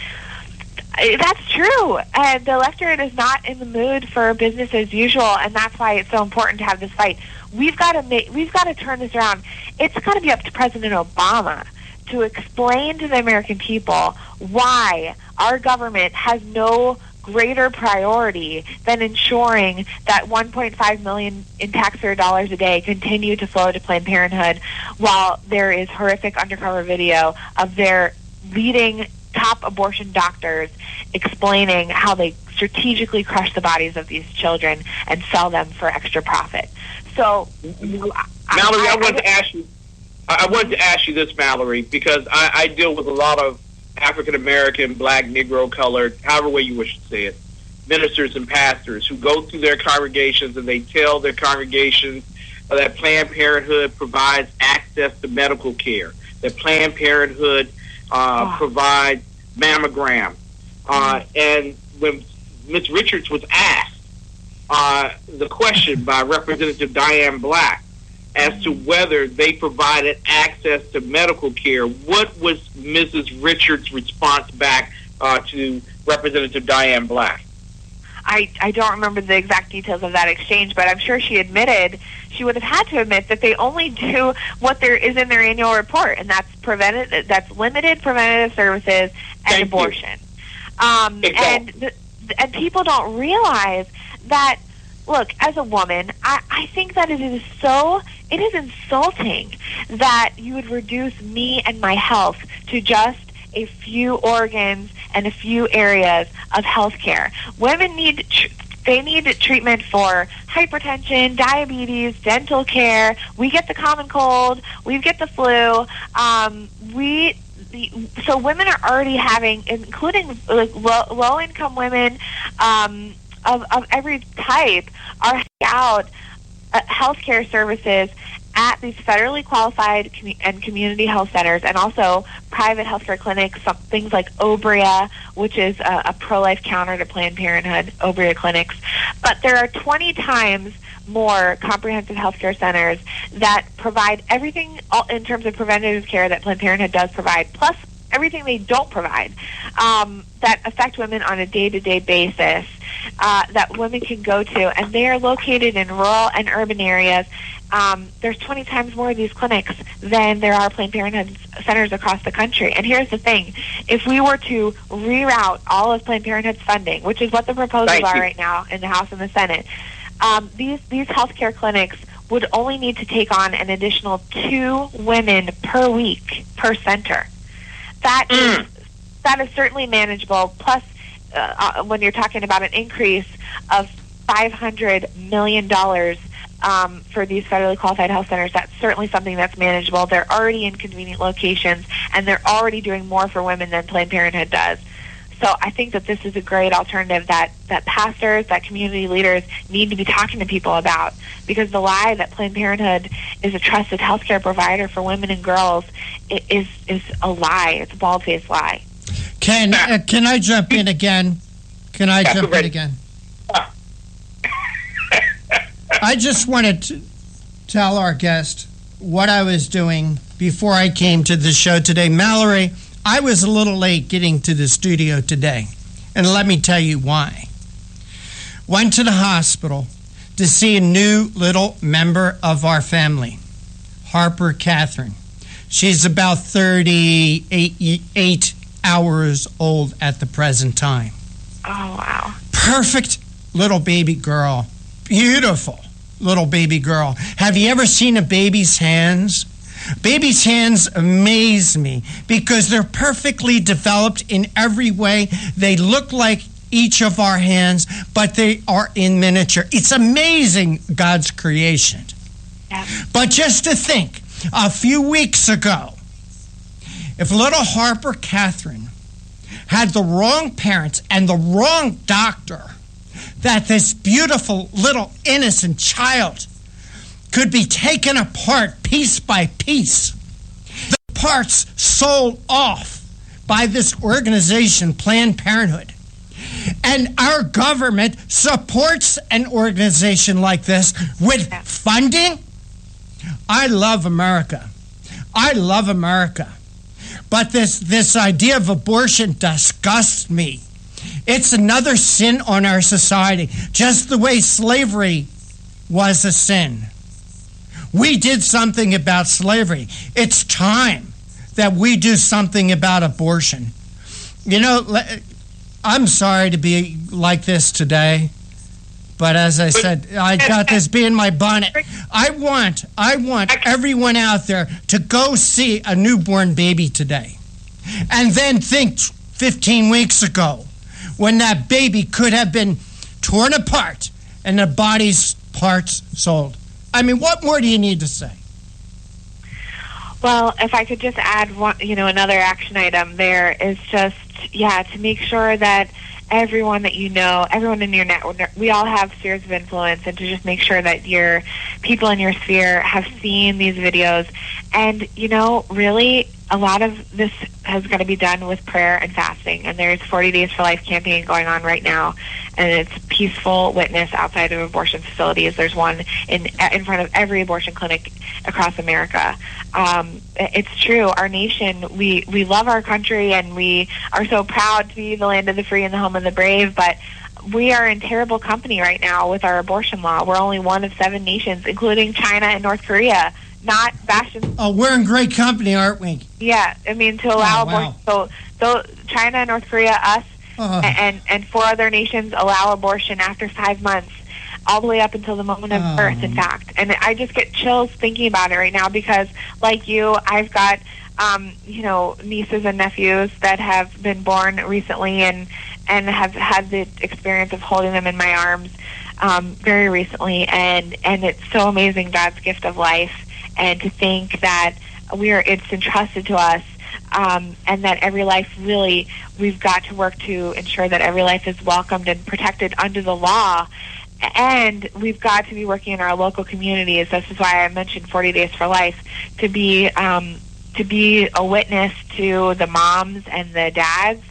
that's true. And the electorate is not in the mood for business as usual, and that's why it's so important to have this fight. We've got to turn this around. It's got to be up to President Obama to explain to the American people why our government has no greater priority than ensuring that $1.5 million in taxpayer dollars a day continue to flow to Planned Parenthood while there is horrific undercover video of their leading top abortion doctors explaining how they strategically crush the bodies of these children and sell them for extra profit. So, Mallory, I wanted to ask you this, Mallory, because I deal with a lot of African-American, black, Negro, colored, however way you wish to say it, ministers and pastors who go through their congregations and they tell their congregations that Planned Parenthood provides access to medical care, that Planned Parenthood provides mammogram. And when Ms. Richards was asked the question by Representative Diane Black as to whether they provided access to medical care, what was Mrs. Richards' response back to Representative Diane Black? I don't remember the exact details of that exchange, but I'm sure she would have had to admit that they only do what there is in their annual report, and that's limited preventative services and abortion. And people don't realize that. Look, as a woman, I think that it is insulting that you would reduce me and my health to just a few organs and a few areas of health care. Women need treatment for hypertension, diabetes, dental care. We get the common cold. We get the flu. So women are already having, including like low-income women, of every type, are out healthcare services at these federally qualified and community health centers, and also private healthcare clinics, things like Obria, which is a pro-life counter to Planned Parenthood, Obria clinics. But there are 20 times more comprehensive healthcare centers that provide everything in terms of preventative care that Planned Parenthood does provide, plus everything they don't provide, that affect women on a day-to-day basis, that women can go to, and they are located in rural and urban areas. There's 20 times more of these clinics than there are Planned Parenthood centers across the country. And here's the thing. If we were to reroute all of Planned Parenthood's funding, which is what the proposals are right now in the House and the Senate, these healthcare clinics would only need to take on an additional 2 women per week per center. That is certainly manageable. Plus, when you're talking about an increase of $500 million for these federally qualified health centers, that's certainly something that's manageable. They're already in convenient locations, and they're already doing more for women than Planned Parenthood does. So I think that this is a great alternative that pastors, that community leaders need to be talking to people about, because the lie that Planned Parenthood is a trusted healthcare provider for women and girls is a lie. It's a bald-faced lie. Can I jump in again? Can I jump in again? I just wanted to tell our guest what I was doing before I came to the show today. Mallory, I was a little late getting to the studio today, and let me tell you why. Went to the hospital to see a new little member of our family, Harper Catherine. She's about 38 hours old at the present time. Oh, wow. Perfect little baby girl. Beautiful little baby girl. Have you ever seen a baby's hands? Babies' hands amaze me because they're perfectly developed in every way. They look like each of our hands, but they are in miniature. It's amazing, God's creation. Yeah. But just to think, a few weeks ago, if little Harper Catherine had the wrong parents and the wrong doctor, that this beautiful little innocent child could be taken apart piece by piece. The parts sold off by this organization, Planned Parenthood. And our government supports an organization like this with funding. I love America. I love America. But this idea of abortion disgusts me. It's another sin on our society, just the way slavery was a sin. We did something about slavery. It's time that we do something about abortion. You know, I'm sorry to be like this today, but as I said, I got this bee in my bonnet. I want everyone out there to go see a newborn baby today, and then think 15 weeks ago when that baby could have been torn apart and the body's parts sold. I mean, what more do you need to say? Well, if I could just add one, another action item there is just, to make sure that everyone that you know, everyone in your network, we all have spheres of influence, and to just make sure that your people in your sphere have seen these videos. And, really, a lot of this has got to be done with prayer and fasting. And there's 40 Days for Life campaign going on right now, and it's peaceful witness outside of abortion facilities. There's one in front of every abortion clinic across America. It's true. Our nation, we love our country, and we are so proud to be the land of the free and the home of the brave, but we are in terrible company right now with our abortion law. We're only one of 7 nations, including China and North Korea, not bastion. Oh, we're in great company, aren't we? Yeah, I mean, to allow abortion. So China, North Korea, us, and 4 other nations allow abortion after 5 months, all the way up until the moment of birth, in fact. And I just get chills thinking about it right now because, like you, I've got, nieces and nephews that have been born recently and have had the experience of holding them in my arms very recently. And it's so amazing, God's gift of life. And to think that it's entrusted to us, and that every life, really, we've got to work to ensure that every life is welcomed and protected under the law. And we've got to be working in our local communities. This is why I mentioned 40 Days for Life, to be a witness to the moms and the dads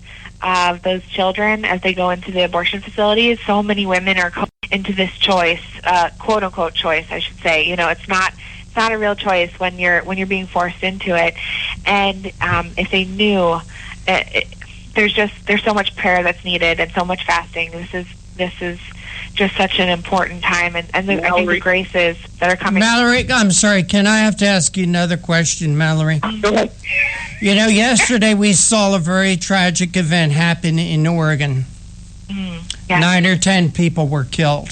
of those children as they go into the abortion facilities. So many women are coming into this choice, quote unquote choice, I should say. It's not a real choice when you're being forced into it. And if they knew, there's so much prayer that's needed and so much fasting. This is just such an important time, and I think the graces that are coming. Mallory, I'm sorry, can I have to ask you another question, Mallory? Go ahead. Yesterday we saw a very tragic event happen in Oregon. Yeah. 9 or 10 people were killed.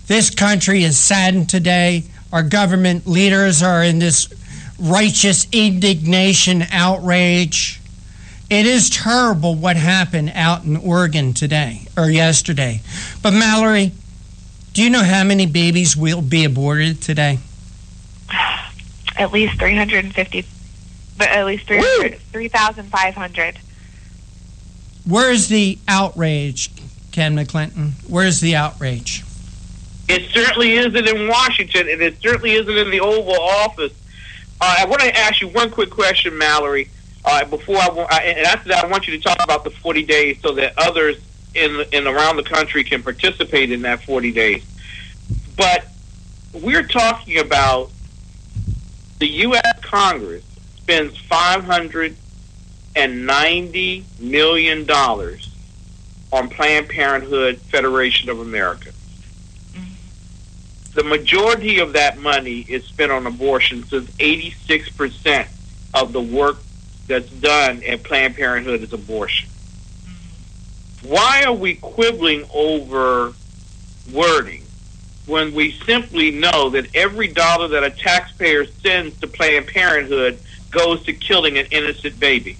This country is saddened today. Our government leaders are in this righteous indignation, outrage. It is terrible what happened out in Oregon today, or yesterday. But Mallory, do you know how many babies will be aborted today? At least 350, but at least 3,500. Where's the outrage, Ken McClinton? Where's the outrage? It certainly isn't in Washington, and it certainly isn't in the Oval Office. I want to ask you one quick question, Mallory. Before and after that, I want you to talk about the 40 days so that others in around the country can participate in that 40 days. But we're talking about the U.S. Congress spends $590 million on Planned Parenthood Federation of America. The majority of that money is spent on abortion, since 86% of the work that's done at Planned Parenthood is abortion. Why are we quibbling over wording when we simply know that every dollar that a taxpayer sends to Planned Parenthood goes to killing an innocent baby?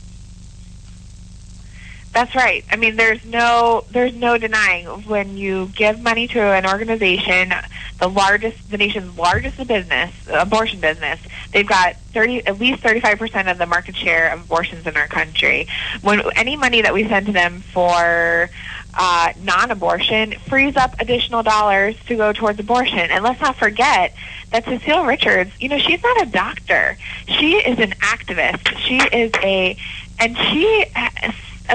That's right. I mean, there's no denying when you give money to an organization, the nation's largest abortion business. They've got at least 35% of the market share of abortions in our country. When any money that we send to them for non-abortion frees up additional dollars to go towards abortion. And let's not forget that Cecile Richards, she's not a doctor. She is an activist.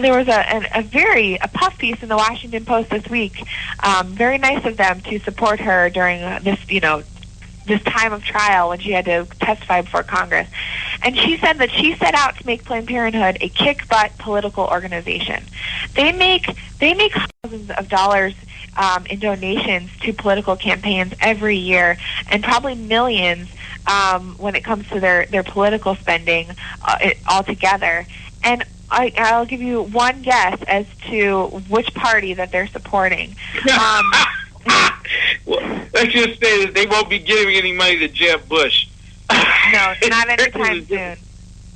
There was a puff piece in the Washington Post this week. Very nice of them to support her during this time of trial when she had to testify before Congress. And she said that she set out to make Planned Parenthood a kick-butt political organization. They make thousands of dollars in donations to political campaigns every year, and probably millions when it comes to their political spending altogether. And I'll give you one guess as to which party that they're supporting. Well, let's just say that they won't be giving any money to Jeb Bush. No, not anytime soon.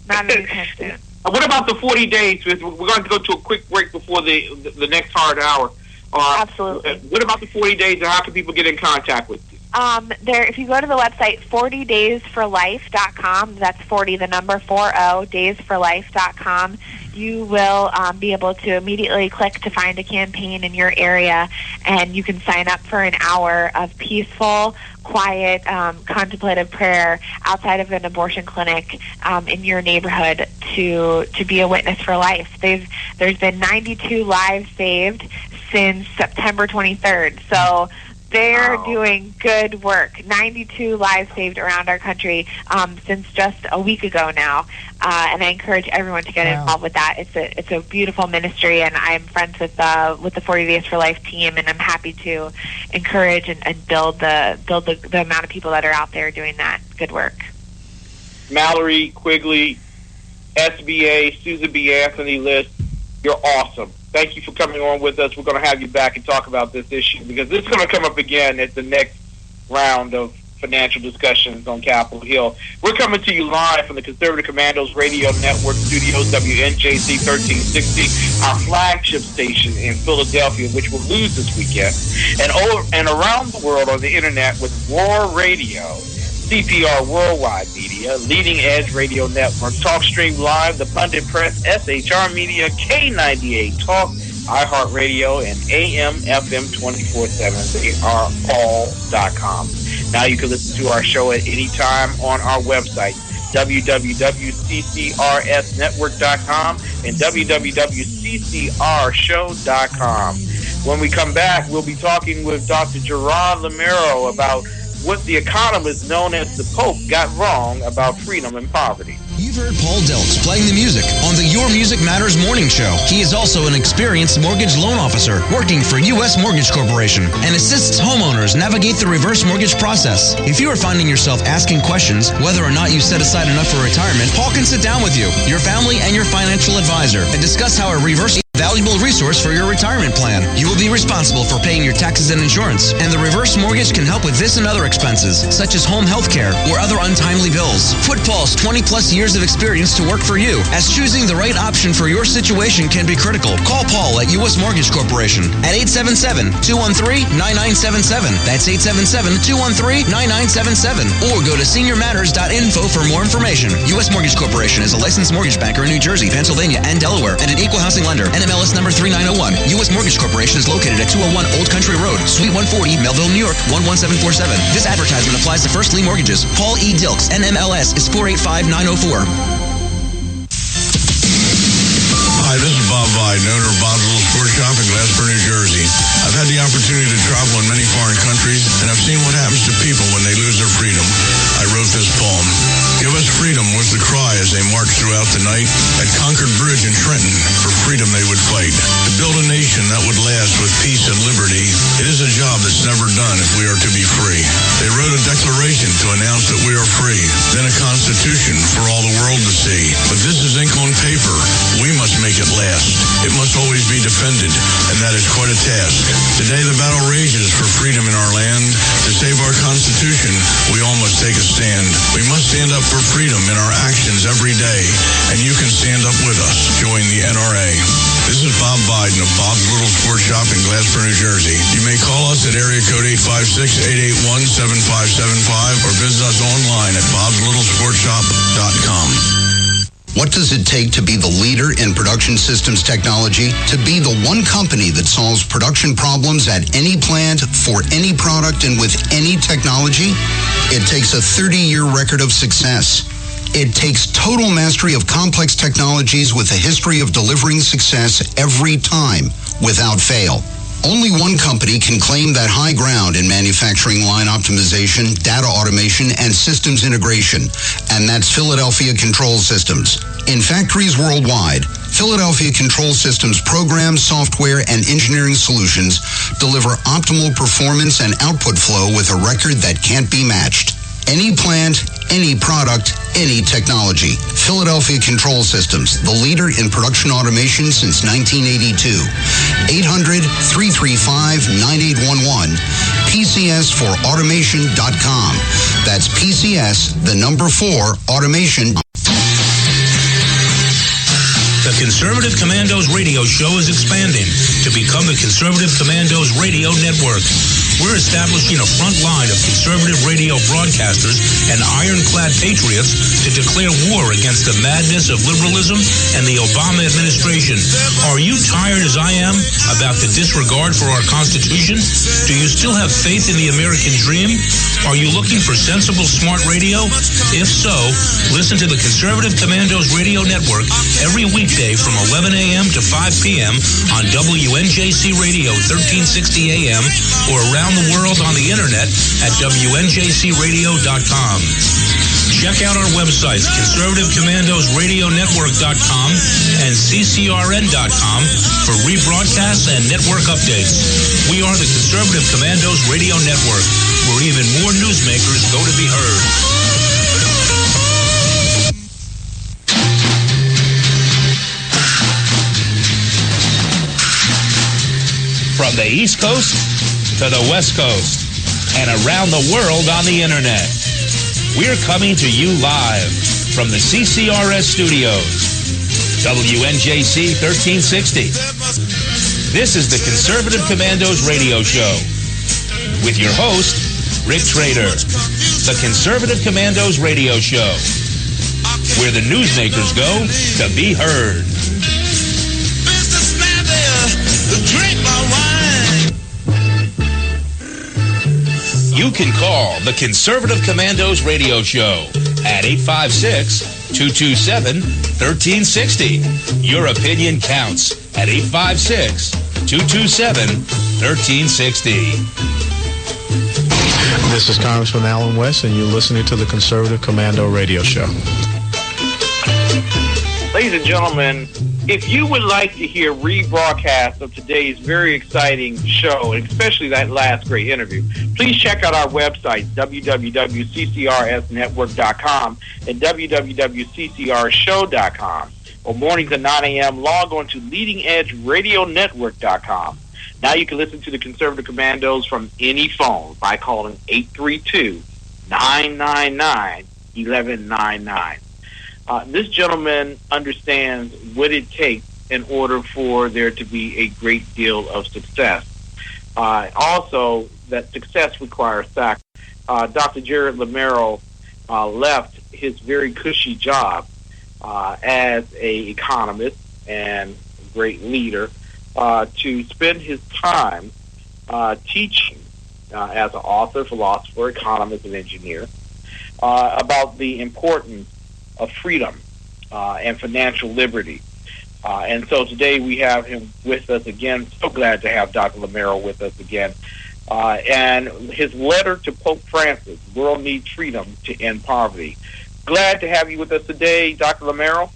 Not anytime soon. What about the 40 days? We're going to go to a quick break before the next hard hour. Absolutely. What about the 40 days, and how can people get in contact with you? If you go to the website 40daysforlife.com, that's 40, the number 40, daysforlife.com, you will be able to immediately click to find a campaign in your area, and you can sign up for an hour of peaceful, quiet, contemplative prayer outside of an abortion clinic in your neighborhood to be a witness for life. There's been 92 lives saved since September 23rd, so they're doing good work. 92 lives saved around our country since just a week ago now, and I encourage everyone to get involved with that. It's a beautiful ministry, and I'm friends with the 40 Days for Life team, and I'm happy to encourage and build the amount of people that are out there doing that good work. Mallory Quigley, SBA, Susan B. Anthony List, you're awesome. Thank you for coming on with us. We're going to have you back and talk about this issue, because this is going to come up again at the next round of financial discussions on Capitol Hill. We're coming to you live from the Conservative Commandos Radio Network Studios, WNJC 1360, our flagship station in Philadelphia, which will lose this weekend, and around the world on the internet with Roar Radio, CPR Worldwide Media, Leading Edge Radio Network, TalkStream Live, The Pundit Press, SHR Media, K98 Talk, iHeartRadio, and AM/FM 24/7. They are all.com. Now you can listen to our show at any time on our website, www.ccrsnetwork.com and www.ccrshow.com. When we come back, we'll be talking with Dr. Gerard Lamero about what the economist known as the Pope got wrong about freedom and poverty. You've heard Paul Deltz playing the music on the Your Music Matters morning show. He is also an experienced mortgage loan officer working for U.S. Mortgage Corporation and assists homeowners navigate the reverse mortgage process. If you are finding yourself asking questions whether or not you set aside enough for retirement, Paul can sit down with you, your family, and your financial advisor and discuss how a reverse valuable resource for your retirement plan. You will be responsible for paying your taxes and insurance, and the reverse mortgage can help with this and other expenses, such as home health care or other untimely bills. Put Paul's 20-plus years of experience to work for you, as choosing the right option for your situation can be critical. Call Paul at U.S. Mortgage Corporation at 877-213-9977. That's 877-213-9977. Or go to seniormatters.info for more information. U.S. Mortgage Corporation is a licensed mortgage banker in New Jersey, Pennsylvania, and Delaware, and an equal housing lender. NMLS number 3901. U.S. Mortgage Corporation is located at 201 Old Country Road, Suite 140, Melville, New York, 11747. This advertisement applies to first lien mortgages. Paul E. Dilks, NMLS is 485904. Hi, this is Bob Vide, owner of Bob's Little Sports Shop in Glasper, New Jersey. I've had the opportunity to travel in many foreign countries, and I've seen what happens to people when they lose their freedom. I wrote this poem. Give us freedom was the cry as they marched throughout the night. At Concord Bridge in Trenton, for freedom they would fight. To build a nation that would last with peace and liberty, it is a job that's never done if we are to be free. They wrote a declaration to announce that we are free, then a constitution for all the world to see. But this is ink on paper. We must make it last. It must always be defended, and that is quite a task. Today the battle rages for freedom in our land. To save our Constitution, we all must take a stand. We must stand up for freedom in our actions every day, and you can stand up with us. Join the NRA. This is Bob Biden of Bob's Little Sports Shop in Glasper, New Jersey. You may call us at area code 856-881-7575 or visit us online at bobslittle.sportshop.com. What does it take to be the leader in production systems technology? To be the one company that solves production problems at any plant, for any product, and with any technology? It takes a 30-year record of success. It takes total mastery of complex technologies with a history of delivering success every time, without fail. Only one company can claim that high ground in manufacturing line optimization, data automation, and systems integration, and that's Philadelphia Control Systems. In factories worldwide, Philadelphia Control Systems programs, software, and engineering solutions deliver optimal performance and output flow with a record that can't be matched. Any plant, any product, any technology. Philadelphia Control Systems, the leader in production automation since 1982. 800-335-9811. PCS4automation.com. That's PCS, the number 4, automation. The Conservative Commandos radio show is expanding to become the Conservative Commandos Radio Network. We're establishing a front line of conservative radio broadcasters and ironclad patriots to declare war against the madness of liberalism and the Obama administration. Are you tired, as I am, about the disregard for our Constitution? Do you still have faith in the American dream? Are you looking for sensible, smart radio? If so, listen to the Conservative Commandos Radio Network every weekday from 11 a.m. to 5 p.m. on WNJC Radio 1360 a.m. or around the world on the internet at WNJCradio.com. Check out our websites, ConservativeCommandosRadioNetwork.com and CCRN.com for rebroadcasts and network updates. We are the Conservative Commandos Radio Network, where even more newsmakers go to be heard. From the East Coast to the West Coast and around the world on the internet, we're coming to you live from the CCRS studios, WNJC 1360. This is the Conservative Commandos Radio Show with your host, Rick Trader. The Conservative Commandos Radio Show, where the newsmakers go to be heard. You can call the Conservative Commandos Radio Show at 856-227-1360. Your opinion counts at 856-227-1360. This is Congressman Alan West, and you're listening to the Conservative Commando Radio Show. Ladies and gentlemen, if you would like to hear rebroadcasts of today's very exciting show, and especially that last great interview, please check out our website, www.ccrsnetwork.com and www.ccrshow.com. or mornings at 9 a.m., log on to leadingedgeradionetwork.com. Now you can listen to the Conservative Commandos from any phone by calling 832-999-1199. This gentleman understands what it takes in order for there to be a great deal of success. Also, that success requires sacrifice. Dr. Jared Lamero left his very cushy job as an economist and great leader to spend his time teaching as an author, philosopher, economist, and engineer about the importance of freedom and financial liberty. And so today we have him with us again. So glad to have Dr. Lamero with us again. And his letter to Pope Francis, World Needs Freedom to End Poverty. Glad to have you with us today, Dr. Lamero.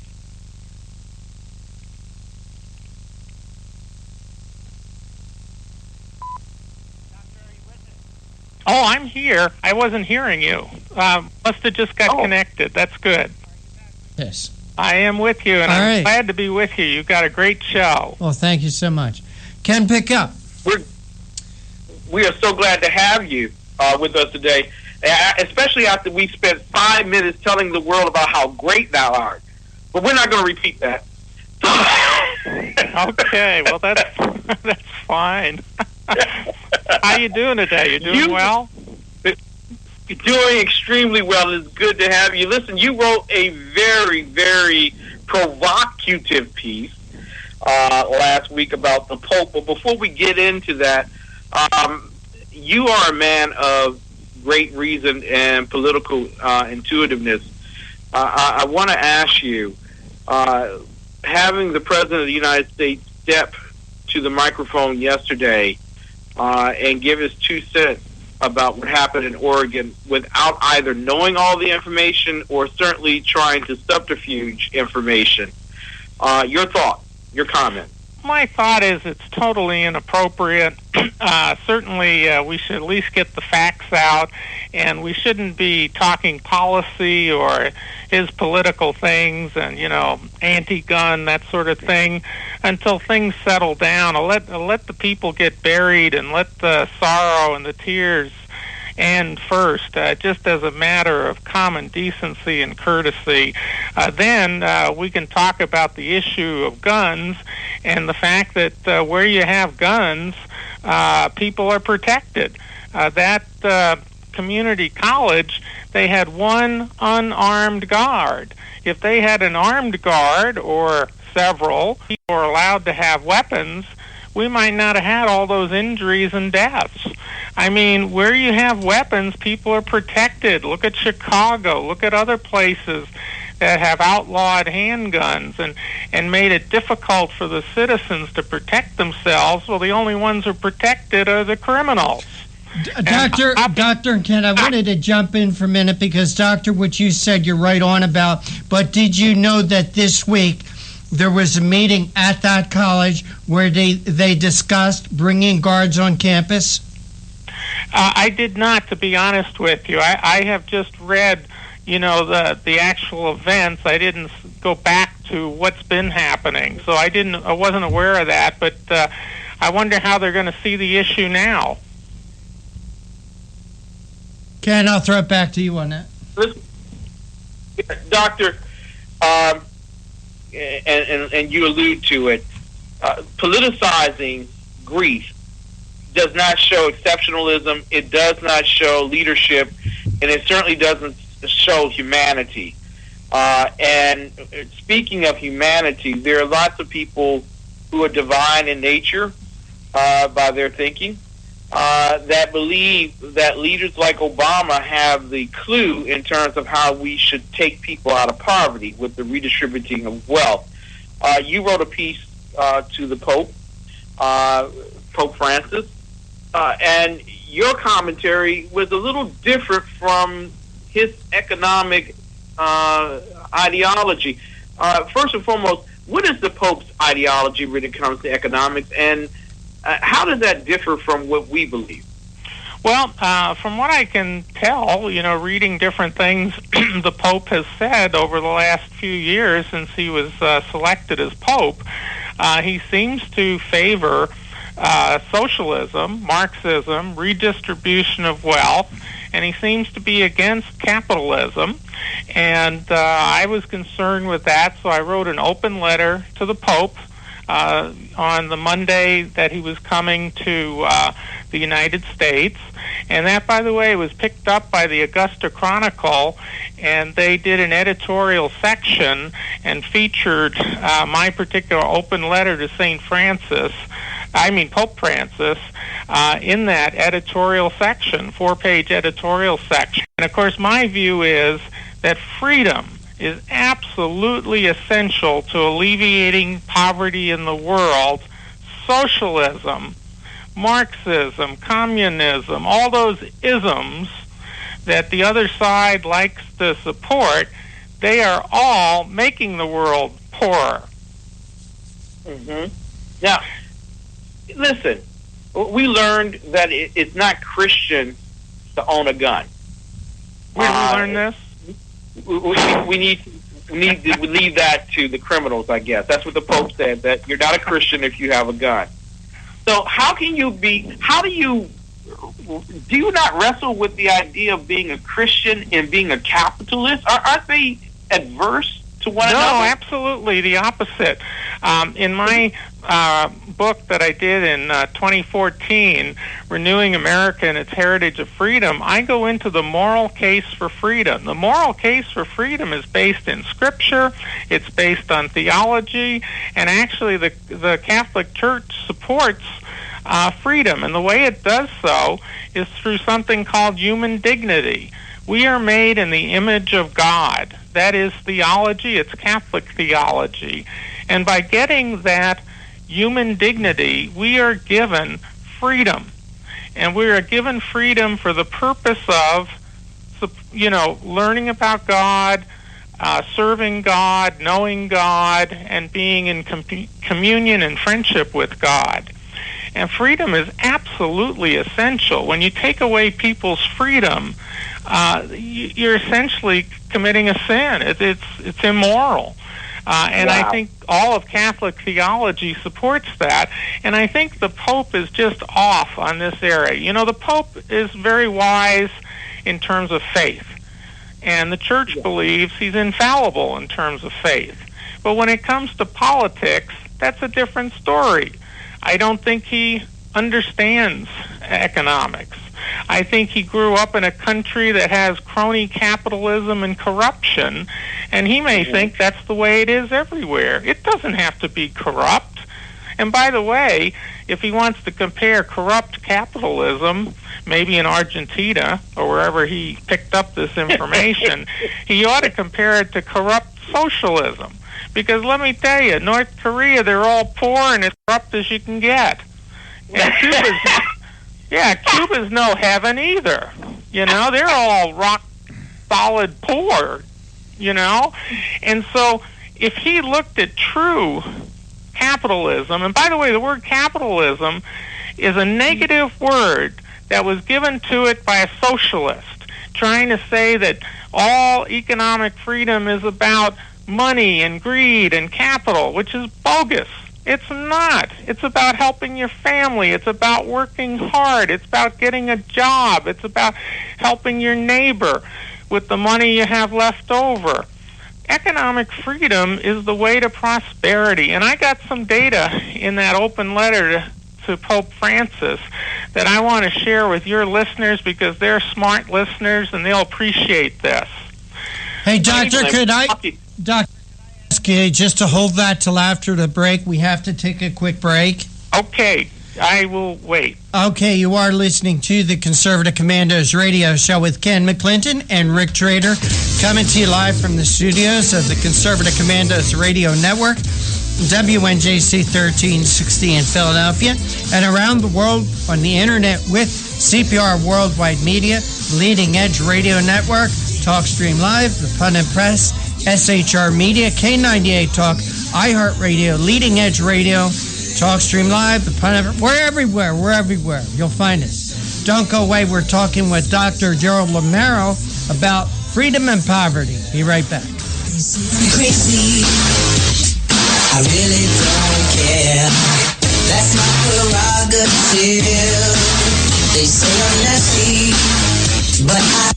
Oh, I'm here. I wasn't hearing you. Must have just got connected. That's good. Yes. I am with you, and All I'm right. glad to be with you. You've got a great show. Well, thank you so much. Ken, pick up. We are so glad to have you with us today, especially after we spent 5 minutes telling the world about how great thou art. But we're not going to repeat that. Okay, well, that's fine. How you doing today? You doing well? You're doing extremely well. It's good to have you. Listen, you wrote a very, very provocative piece last week about the Pope. But before we get into that, you are a man of great reason and political intuitiveness. I want to ask you, having the President of the United States step to the microphone yesterday and give his 2 cents about what happened in Oregon without either knowing all the information or certainly trying to subterfuge information. Your thought, your comment. My thought is it's totally inappropriate. Certainly, we should at least get the facts out, and we shouldn't be talking policy or his political things and, anti-gun, that sort of thing, until things settle down. I'll let the people get buried and let the sorrow and the tears end first, just as a matter of common decency and courtesy. Then we can talk about the issue of guns and the fact that where you have guns, people are protected. That community college, they had one unarmed guard. If they had an armed guard or several people were allowed to have weapons, we might not have had all those injuries and deaths. I mean, where you have weapons, people are protected. Look at Chicago. Look at other places that have outlawed handguns and made it difficult for the citizens to protect themselves. Well, the only ones who are protected are the criminals. Dr. Ken, I wanted to jump in for a minute because, Doctor, what you said you're right on about, but did you know that this week there was a meeting at that college where they discussed bringing guards on campus? I did not, to be honest with you. I have just read, the actual events. I didn't go back to what's been happening, so I wasn't aware of that. But I wonder how they're going to see the issue now. Ken, I'll throw it back to you on that. Listen, Doctor, and you allude to it, politicizing grief does not show exceptionalism, it does not show leadership, and it certainly doesn't show humanity. And speaking of humanity, there are lots of people who are divine in nature by their thinking, that believe that leaders like Obama have the clue in terms of how we should take people out of poverty with the redistributing of wealth. You wrote a piece to the Pope, Pope Francis, and your commentary was a little different from his economic ideology. First and foremost, what is the Pope's ideology when it comes to economics, and how does that differ from what we believe? Well, from what I can tell, reading different things the Pope has said over the last few years since he was selected as Pope, he seems to favor socialism, Marxism, redistribution of wealth, and he seems to be against capitalism. And I was concerned with that, so I wrote an open letter to the Pope on the Monday that he was coming to the United States. And that, by the way, was picked up by the Augusta Chronicle, and they did an editorial section and featured my particular open letter to Pope Francis, in that editorial section, 4-page editorial section. And of course, my view is that freedom is absolutely essential to alleviating poverty in the world. Socialism, Marxism, communism, all those isms that the other side likes to support, they are all making the world poorer. Mm-hmm. Now, listen, we learned that it's not Christian to own a gun. Where did we learn this? We need to leave that to the criminals, I guess. That's what the Pope said, that you're not a Christian if you have a gun. So do you not wrestle with the idea of being a Christian and being a capitalist? Aren't they adverse to one another? No, absolutely the opposite. In my book that I did in 2014, Renewing America and Its Heritage of Freedom, I go into the moral case for freedom. The moral case for freedom is based in Scripture, it's based on theology, and actually the Catholic Church supports freedom, and the way it does so is through something called human dignity. We are made in the image of God. That is theology, it's Catholic theology. And by getting that human dignity, we are given freedom. And we are given freedom for the purpose of, learning about God, serving God, knowing God, and being in communion and friendship with God. And freedom is absolutely essential. When you take away people's freedom, you're essentially committing a sin. It's immoral. And wow. I think all of Catholic theology supports that. And I think the Pope is just off on this area. The Pope is very wise in terms of faith. And the Church believes he's infallible in terms of faith. But when it comes to politics, that's a different story. I don't think he understands economics. I think he grew up in a country that has crony capitalism and corruption, and he may think that's the way it is everywhere. It doesn't have to be corrupt. And by the way, if he wants to compare corrupt capitalism, maybe in Argentina or wherever he picked up this information, he ought to compare it to corrupt socialism. Because let me tell you, North Korea, they're all poor and as corrupt as you can get. And Cuba's no heaven either. They're all rock solid poor, And so if he looked at true capitalism, and by the way, the word capitalism is a negative word that was given to it by a socialist, trying to say that all economic freedom is about money and greed and capital, which is bogus. It's not. It's about helping your family. It's about working hard. It's about getting a job. It's about helping your neighbor with the money you have left over. Economic freedom is the way to prosperity. And I got some data in that open letter to Pope Francis that I want to share with your listeners because they're smart listeners and they'll appreciate this. Hey, Doctor, could I ask you just to hold that till after the break? We have to take a quick break. Okay, I will wait. Okay, you are listening to the Conservative Commandos radio show with Ken McClinton and Rick Trader, coming to you live from the studios of the Conservative Commandos radio network, WNJC 1360 in Philadelphia, and around the world on the internet with CPR Worldwide Media, Leading Edge Radio Network, TalkStream Live, The Pundit Press, SHR Media, K98 Talk, iHeartRadio, Leading Edge Radio, TalkStream Live, The Pundit. We're everywhere. You'll find us. Don't go away. We're talking with Dr. Gerald Romero about freedom and poverty. Be right back. Crazy, I really don't care. That's my prerogative. They say I'm nasty, but I...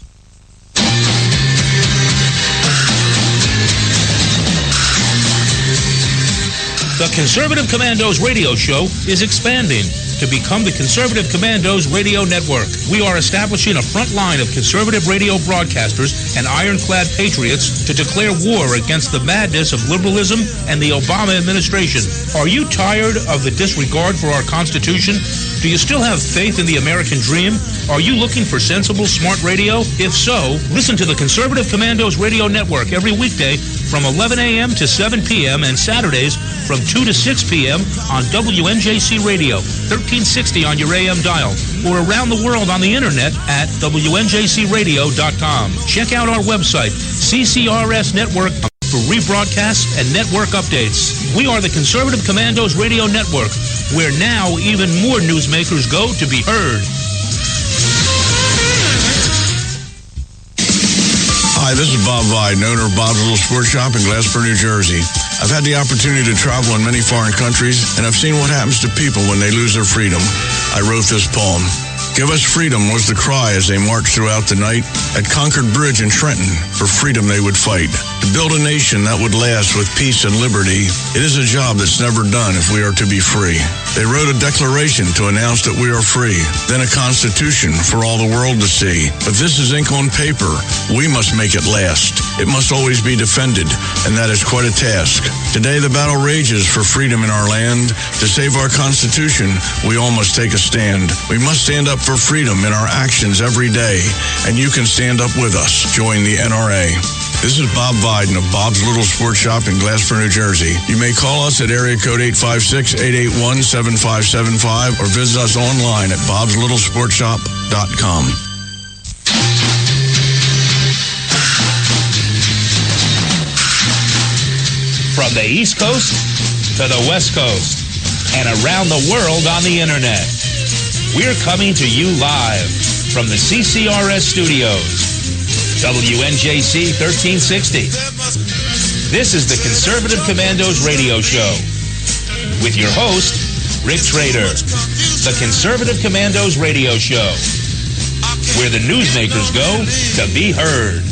The Conservative Commandos radio show is expanding to become the Conservative Commandos radio network. We are establishing a front line of conservative radio broadcasters and ironclad patriots to declare war against the madness of liberalism and the Obama administration. Are you tired of the disregard for our Constitution? Do you still have faith in the American dream? Are you looking for sensible, smart radio? If so, listen to the Conservative Commandos radio network every weekday from 11 a.m. to 7 p.m. and Saturdays from 2 to 6 p.m. on WNJC Radio, 1360 on your AM dial, or around the world on the internet at WNJCradio.com. Check out our website, CCRS Network, for rebroadcasts and network updates. We are the Conservative Commandos Radio Network, where now even more newsmakers go to be heard. Hi, this is Bob Vide, owner of Bob's Little Sports Shop in Glassboro, New Jersey. I've had the opportunity to travel in many foreign countries, and I've seen what happens to people when they lose their freedom. I wrote this poem. Give us freedom was the cry as they marched throughout the night. At Concord Bridge in Trenton, for freedom they would fight. To build a nation that would last with peace and liberty, it is a job that's never done if we are to be free. They wrote a declaration to announce that we are free, then a constitution for all the world to see. But this is ink on paper. We must make it last. It must always be defended, and that is quite a task. Today the battle rages for freedom in our land. To save our Constitution, we all must take a stand. We must stand up for freedom in our actions every day, and you can stand up with us. Join the NRA. This is Bob Biden of Bob's Little Sports Shop in Glassboro, New Jersey. You may call us at area code 856-881-7575 or visit us online at bobslittle.sportshop.com. From the East Coast to the West Coast and around the world on the internet, we're coming to you live from the CCRS studios. WNJC 1360. This is the Conservative Commandos radio show with your host, Rick Trader. The Conservative Commandos radio show, where the newsmakers go to be heard.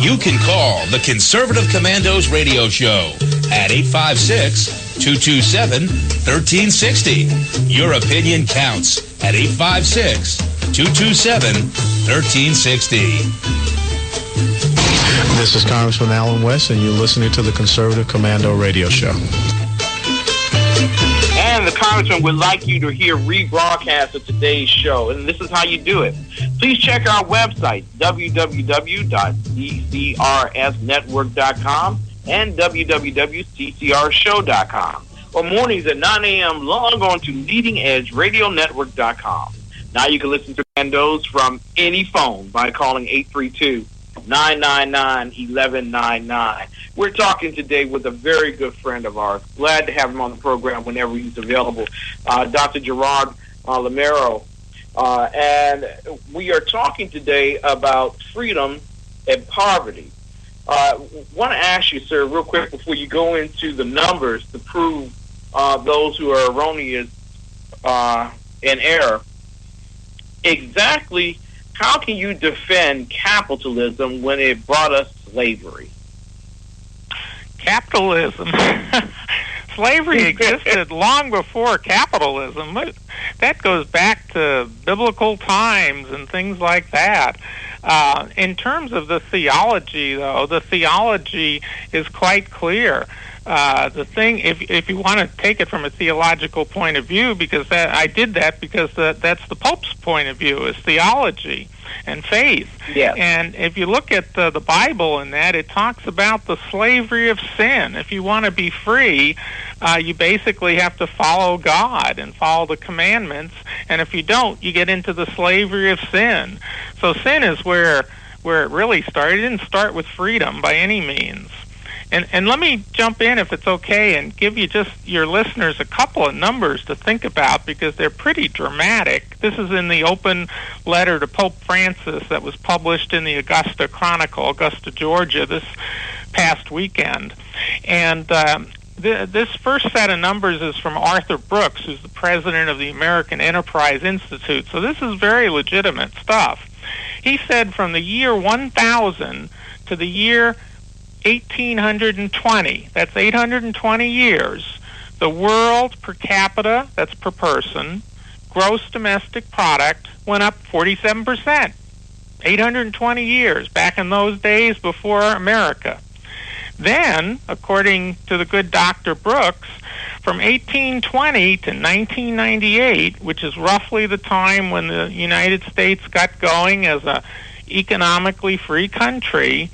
You can call the Conservative Commandos radio show at 856-227-1360. Your opinion counts at 856-227-1360. This is Congressman Alan West, and you're listening to the Conservative Commando Radio Show. And the Congressman would like you to hear rebroadcast of today's show, and this is how you do it. Please check our website, www.ccrsnetwork.com and www.ccrshow.com. Or mornings at 9 a.m. log on to leadingedgeradionetwork.com. Now you can listen to Commandos from any phone by calling 832-999-1199. We're talking today with a very good friend of ours. Glad to have him on the program whenever he's available, Dr. Gerald Romero. And we are talking today about freedom and poverty. Want to ask you, sir, real quick before you go into the numbers to prove those who are erroneous in error, exactly how can you defend capitalism when it brought us slavery? Capitalism. Slavery existed long before capitalism. That goes back to biblical times and things like that. In terms of the theology, though, the theology is quite clear. The thing, if you want to take it from a theological point of view, because I did that because that's the Pope's point of view, is theology and faith. Yes. And if you look at the Bible in that, it talks about the slavery of sin. If you want to be free, you basically have to follow God and follow the commandments. And if you don't, you get into the slavery of sin. So sin is where it really started. It didn't start with freedom by any means. And let me jump in, if it's okay, and give you just your listeners a couple of numbers to think about, because they're pretty dramatic. This is in the open letter to Pope Francis that was published in the Augusta Chronicle, Augusta, Georgia, this past weekend. And this first set of numbers is from Arthur Brooks, who's the president of the American Enterprise Institute. So this is very legitimate stuff. He said from the year 1000 to the year 1820, that's 820 years, the world per capita, that's per person, gross domestic product went up 47%. 820 years, back in those days before America. Then, according to the good Dr. Brooks, from 1820 to 1998, which is roughly the time when the United States got going as a economically free country,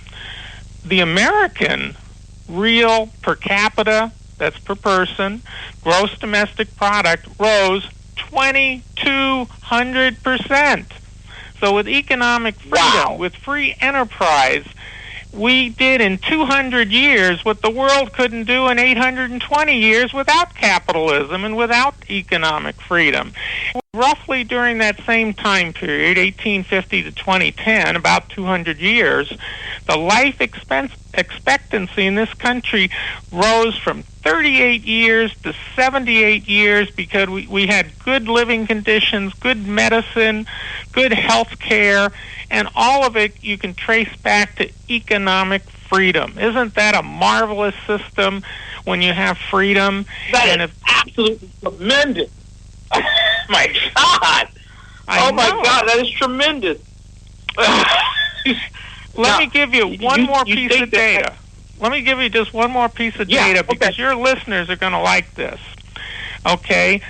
the American real per capita, that's per person, gross domestic product rose 2,200%. So with economic freedom, with free enterprise, we did in 200 years what the world couldn't do in 820 years without capitalism and without economic freedom. Roughly during that same time period, 1850 to 2010, about 200 years, the life expectancy in this country rose from 38 years to 78 years because we had good living conditions, good medicine, good health care, and all of it you can trace back to economic freedom. Isn't that a marvelous system when you have freedom? That is absolutely tremendous. My God. Oh, my God, that is tremendous. Let me give you one more piece of data. Let me give you just one more piece of data because your listeners are going to like this. Okay?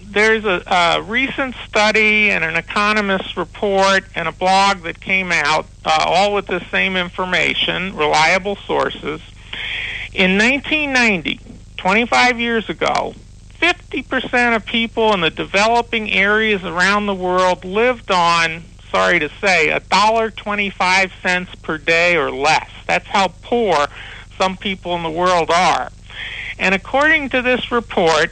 There's a recent study and an economist report and a blog that came out, all with the same information, reliable sources. In 1990, 25 years ago, 50% of people in the developing areas around the world lived on, sorry to say, $1.25 per day or less. That's how poor some people in the world are. And according to this report,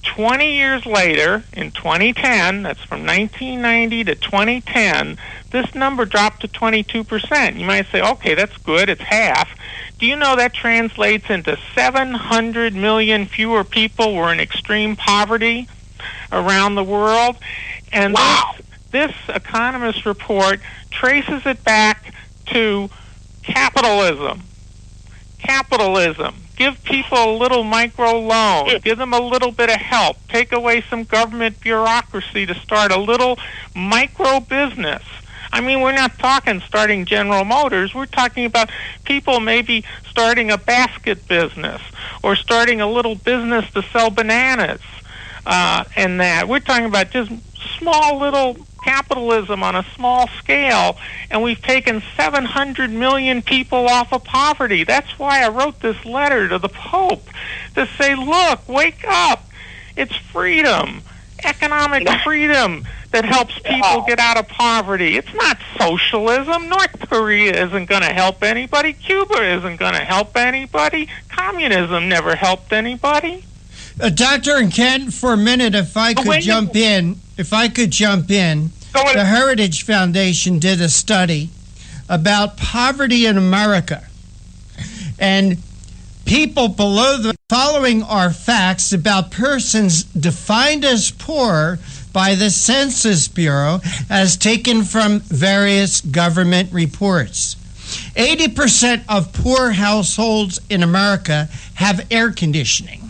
20 years later, in 2010, that's from 1990 to 2010, this number dropped to 22%. You might say, okay, that's good, it's half. Do you know that translates into 700 million fewer people were in extreme poverty around the world? And this economist report traces it back to capitalism. Capitalism. Give people a little micro loan. Give them a little bit of help. Take away some government bureaucracy to start a little micro business. I mean, we're not talking starting General Motors. We're talking about people maybe starting a basket business or starting a little business to sell bananas and that. We're talking about just small little capitalism on a small scale, and we've taken 700 million people off of poverty. That's why I wrote this letter to the Pope to say, look, wake up. It's freedom, economic freedom that helps people get out of poverty. It's not socialism. North Korea isn't going to help anybody. Cuba isn't going to help anybody. Communism never helped anybody. Dr. and Ken, for a minute, if I could jump in, the Heritage Foundation did a study about poverty in America. And people below the following are facts about persons defined as poor by the Census Bureau as taken from various government reports. 80% of poor households in America have air conditioning.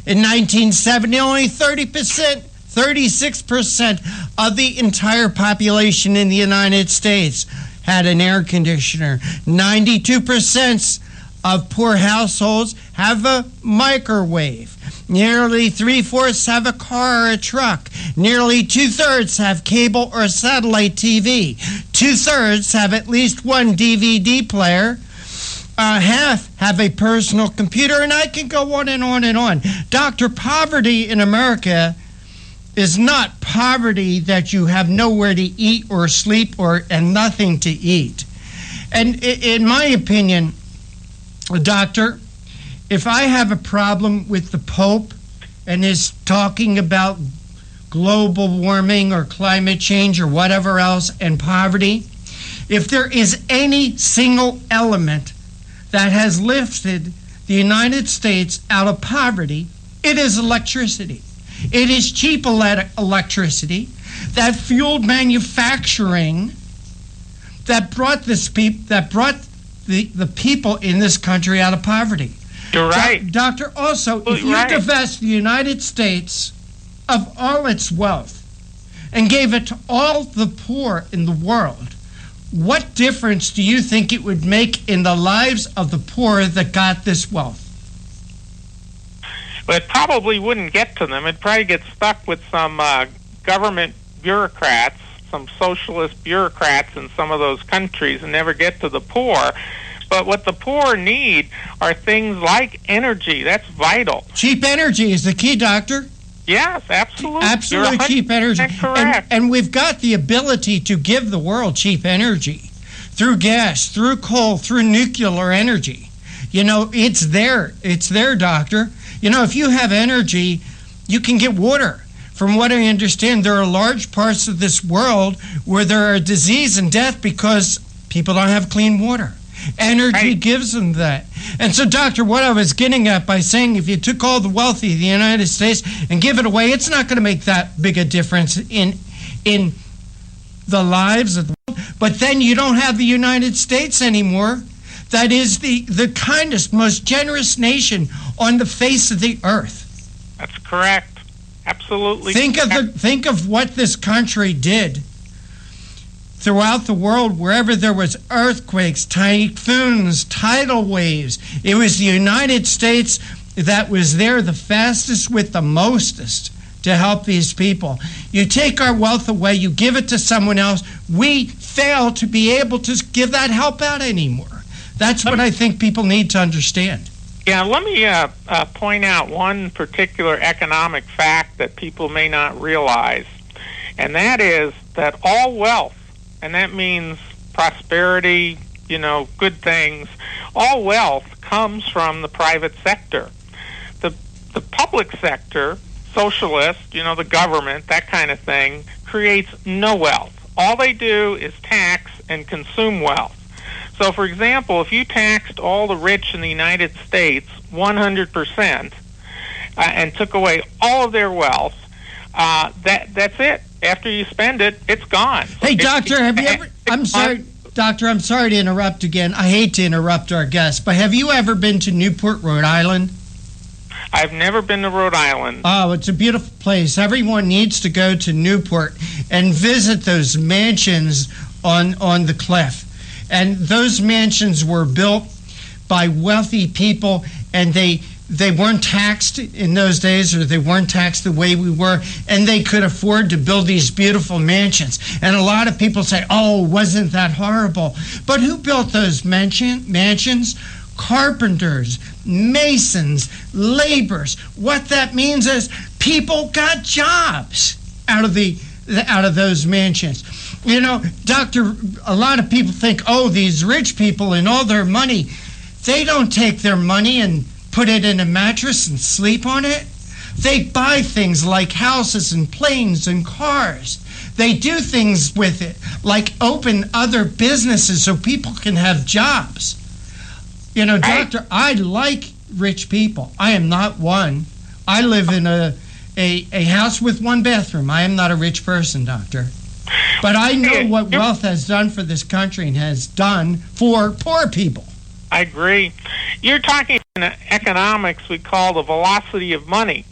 In 1970, only 36% of the entire population in the United States had an air conditioner. 92% of poor households have a microwave. Nearly 3/4 have a car or a truck. Nearly 2/3 have cable or satellite TV. 2/3 have at least one DVD player. Half have a personal computer, and I can go on and on and on. Doctor, poverty in America is not poverty that you have nowhere to eat or sleep and nothing to eat. And in my opinion, Doctor, if I have a problem with the Pope and is talking about global warming or climate change or whatever else and poverty, if there is any single element that has lifted the United States out of poverty, it is electricity. It is cheap electricity that fueled manufacturing, that brought the people in this country out of poverty. You're right. Doctor, also, if you divest the United States of all its wealth and gave it to all the poor in the world, what difference do you think it would make in the lives of the poor that got this wealth? Well, it probably wouldn't get to them. It'd probably get stuck with some government bureaucrats, some socialist bureaucrats in some of those countries, and never get to the poor. But what the poor need are things like energy. That's vital. Cheap energy is the key, Doctor. Yes, absolutely. Absolutely cheap energy. Correct. And we've got the ability to give the world cheap energy through gas, through coal, through nuclear energy. You know, it's there. It's there, Doctor. You know, if you have energy, you can get water. From what I understand, there are large parts of this world where there are disease and death because people don't have clean water. Energy gives them that. And so, Doctor, what I was getting at by saying if you took all the wealthy of the United States and give it away, it's not going to make that big a difference in the lives of the world. But then you don't have the United States anymore. That is the kindest, most generous nation on the face of the earth. That's correct. Absolutely. Think of what this country did throughout the world, wherever there was earthquakes, typhoons, tidal waves. It was the United States that was there the fastest with the mostest to help these people. You take our wealth away, you give it to someone else, we fail to be able to give that help out anymore. That's what I think people need to understand. Yeah, let me point out one particular economic fact that people may not realize, and that is that all wealth, and that means prosperity, you know, good things, all wealth comes from the private sector. The public sector, socialist, you know, the government, that kind of thing, creates no wealth. All they do is tax and consume wealth. So, for example, if you taxed all the rich in the United States 100% and took away all of their wealth, that's it. After you spend it, it's gone. Hey, Doctor, have you ever... I'm sorry, Doctor, I'm sorry to interrupt again. I hate to interrupt our guests, but have you ever been to Newport, Rhode Island? I've never been to Rhode Island. Oh, it's a beautiful place. Everyone needs to go to Newport and visit those mansions on the cliff. And those mansions were built by wealthy people, and they weren't taxed in those days, or they weren't taxed the way we were, and they could afford to build these beautiful mansions. And a lot of people say, oh, wasn't that horrible? But who built those mansions? Carpenters, masons, laborers. What that means is people got jobs out of those mansions. You know, Doctor, a lot of people think, oh, these rich people and all their money, they don't take their money and put it in a mattress and sleep on it. They buy things like houses and planes and cars. They do things with it, like open other businesses so people can have jobs. You know, Doctor, I like rich people. I am not one. I live in a house with one bathroom. I am not a rich person, Doctor. But I know what wealth has done for this country and has done for poor people. I agree. You're talking in economics we call the velocity of money.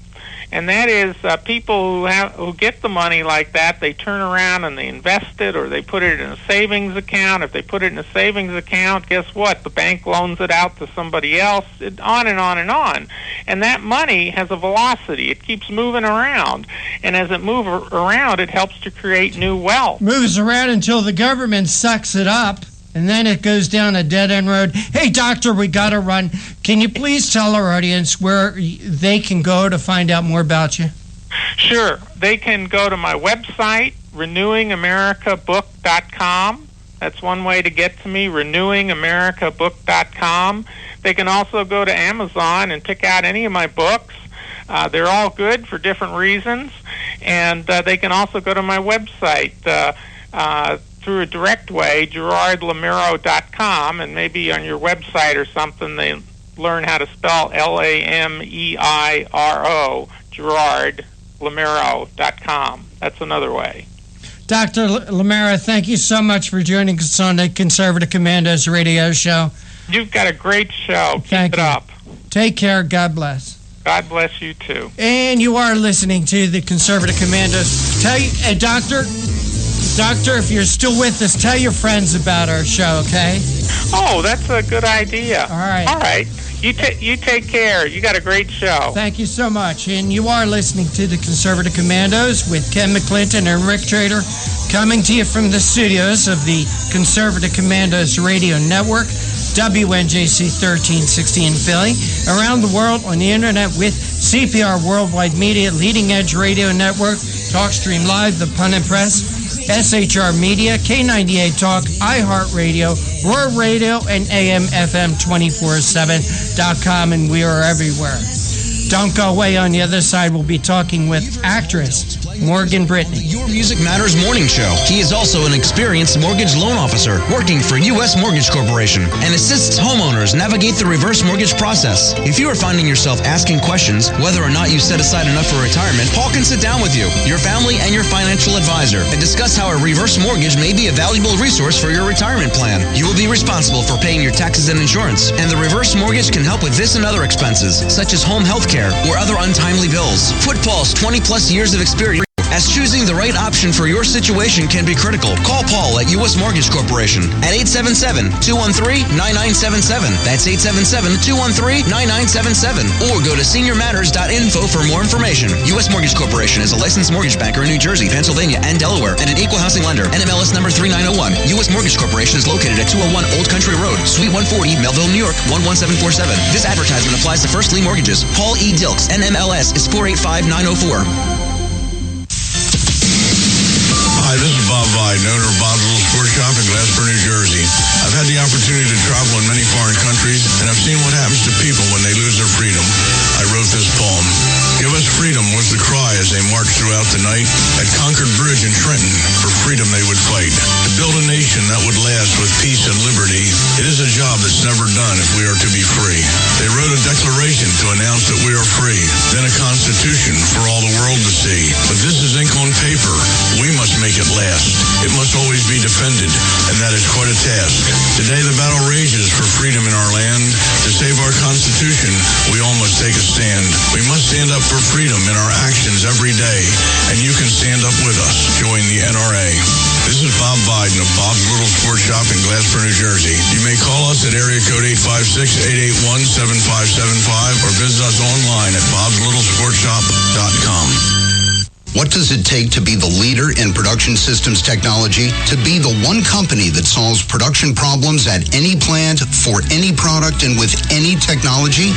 And that is people who get the money like that, they turn around and they invest it, or they put it in a savings account. If they put it in a savings account, guess what? The bank loans it out to somebody else, on and on and on. And that money has a velocity. It keeps moving around. And as it moves around, it helps to create new wealth. Moves around until the government sucks it up. And then it goes down a dead-end road. Hey, Doctor, we got to run. Can you please tell our audience where they can go to find out more about you? Sure. They can go to my website, renewingamericabook.com. That's one way to get to me, renewingamericabook.com. They can also go to Amazon and pick out any of my books. They're all good for different reasons. And they can also go to my website through a direct way, GerardLamero.com, and maybe on your website or something they learn how to spell Lameiro, GerardLamero.com. That's another way. Dr. Lamero, thank you so much for joining us on the Conservative Commandos radio show. You've got a great show. Keep it up. Take care. God bless. God bless you, too. And you are listening to the Conservative Commandos. Tell you, Doctor, if you're still with us, tell your friends about our show, okay? Oh, that's a good idea. All right. All right. You take care. You got a great show. Thank you so much. And you are listening to the Conservative Commandos with Ken McClinton and Rick Trader, coming to you from the studios of the Conservative Commandos Radio Network, WNJC 1360 in Philly, around the world on the internet with CPR Worldwide Media, Leading Edge Radio Network, TalkStream Live, The Pun and Press, SHR Media, K98 Talk, iHeartRadio, Roar Radio, and AMFM247.com, and we are everywhere. Don't go away. On the other side, we'll be talking with actress Morgan Brittany. Your Music Matters morning show. He is also an experienced mortgage loan officer working for U.S. Mortgage Corporation and assists homeowners navigate the reverse mortgage process. If you are finding yourself asking questions whether or not you set aside enough for retirement, Paul can sit down with you, your family, and your financial advisor and discuss how a reverse mortgage may be a valuable resource for your retirement plan. You will be responsible for paying your taxes and insurance, and the reverse mortgage can help with this and other expenses, such as home health care or other untimely bills. Put Paul's 20-plus years of experience, as choosing the right option for your situation can be critical. Call Paul at U.S. Mortgage Corporation at 877-213-9977. That's 877-213-9977. Or go to seniormatters.info for more information. U.S. Mortgage Corporation is a licensed mortgage banker in New Jersey, Pennsylvania, and Delaware, and an equal housing lender. NMLS number 3901. U.S. Mortgage Corporation is located at 201 Old Country Road, Suite 140, Melville, New York, 11747. This advertisement applies to first lien mortgages. Paul E. Dilks, NMLS is 485904. Hi, this is Bob Vide, owner of Bob's Little Sports Shop in Glasper, New Jersey. I've had the opportunity to travel in many foreign countries, and I've seen what happens to people when they lose their freedom. I wrote this poem. Give us freedom was the cry as they marched throughout the night. At Concord Bridge in Trenton, for freedom they would fight. To build a nation that would last with peace and liberty, it is a job that's never done if we are to be free. They wrote a declaration to announce that we are free, then a constitution for all the world to see. But this is ink on paper. We must make it last. It must always be defended, and that is quite a task. Today the battle rages for freedom in our land. To save our Constitution, we all must take a stand. We must stand up for freedom in our actions every day, and you can stand up with us. Join the NRA. This is Bob Biden of Bob's Little Sports Shop in Glasper, New Jersey. You may call us at area code 856-881-7575 or visit us online at bobslittle.sportshop.com. What does it take to be the leader in production systems technology? To be the one company that solves production problems at any plant, for any product, and with any technology?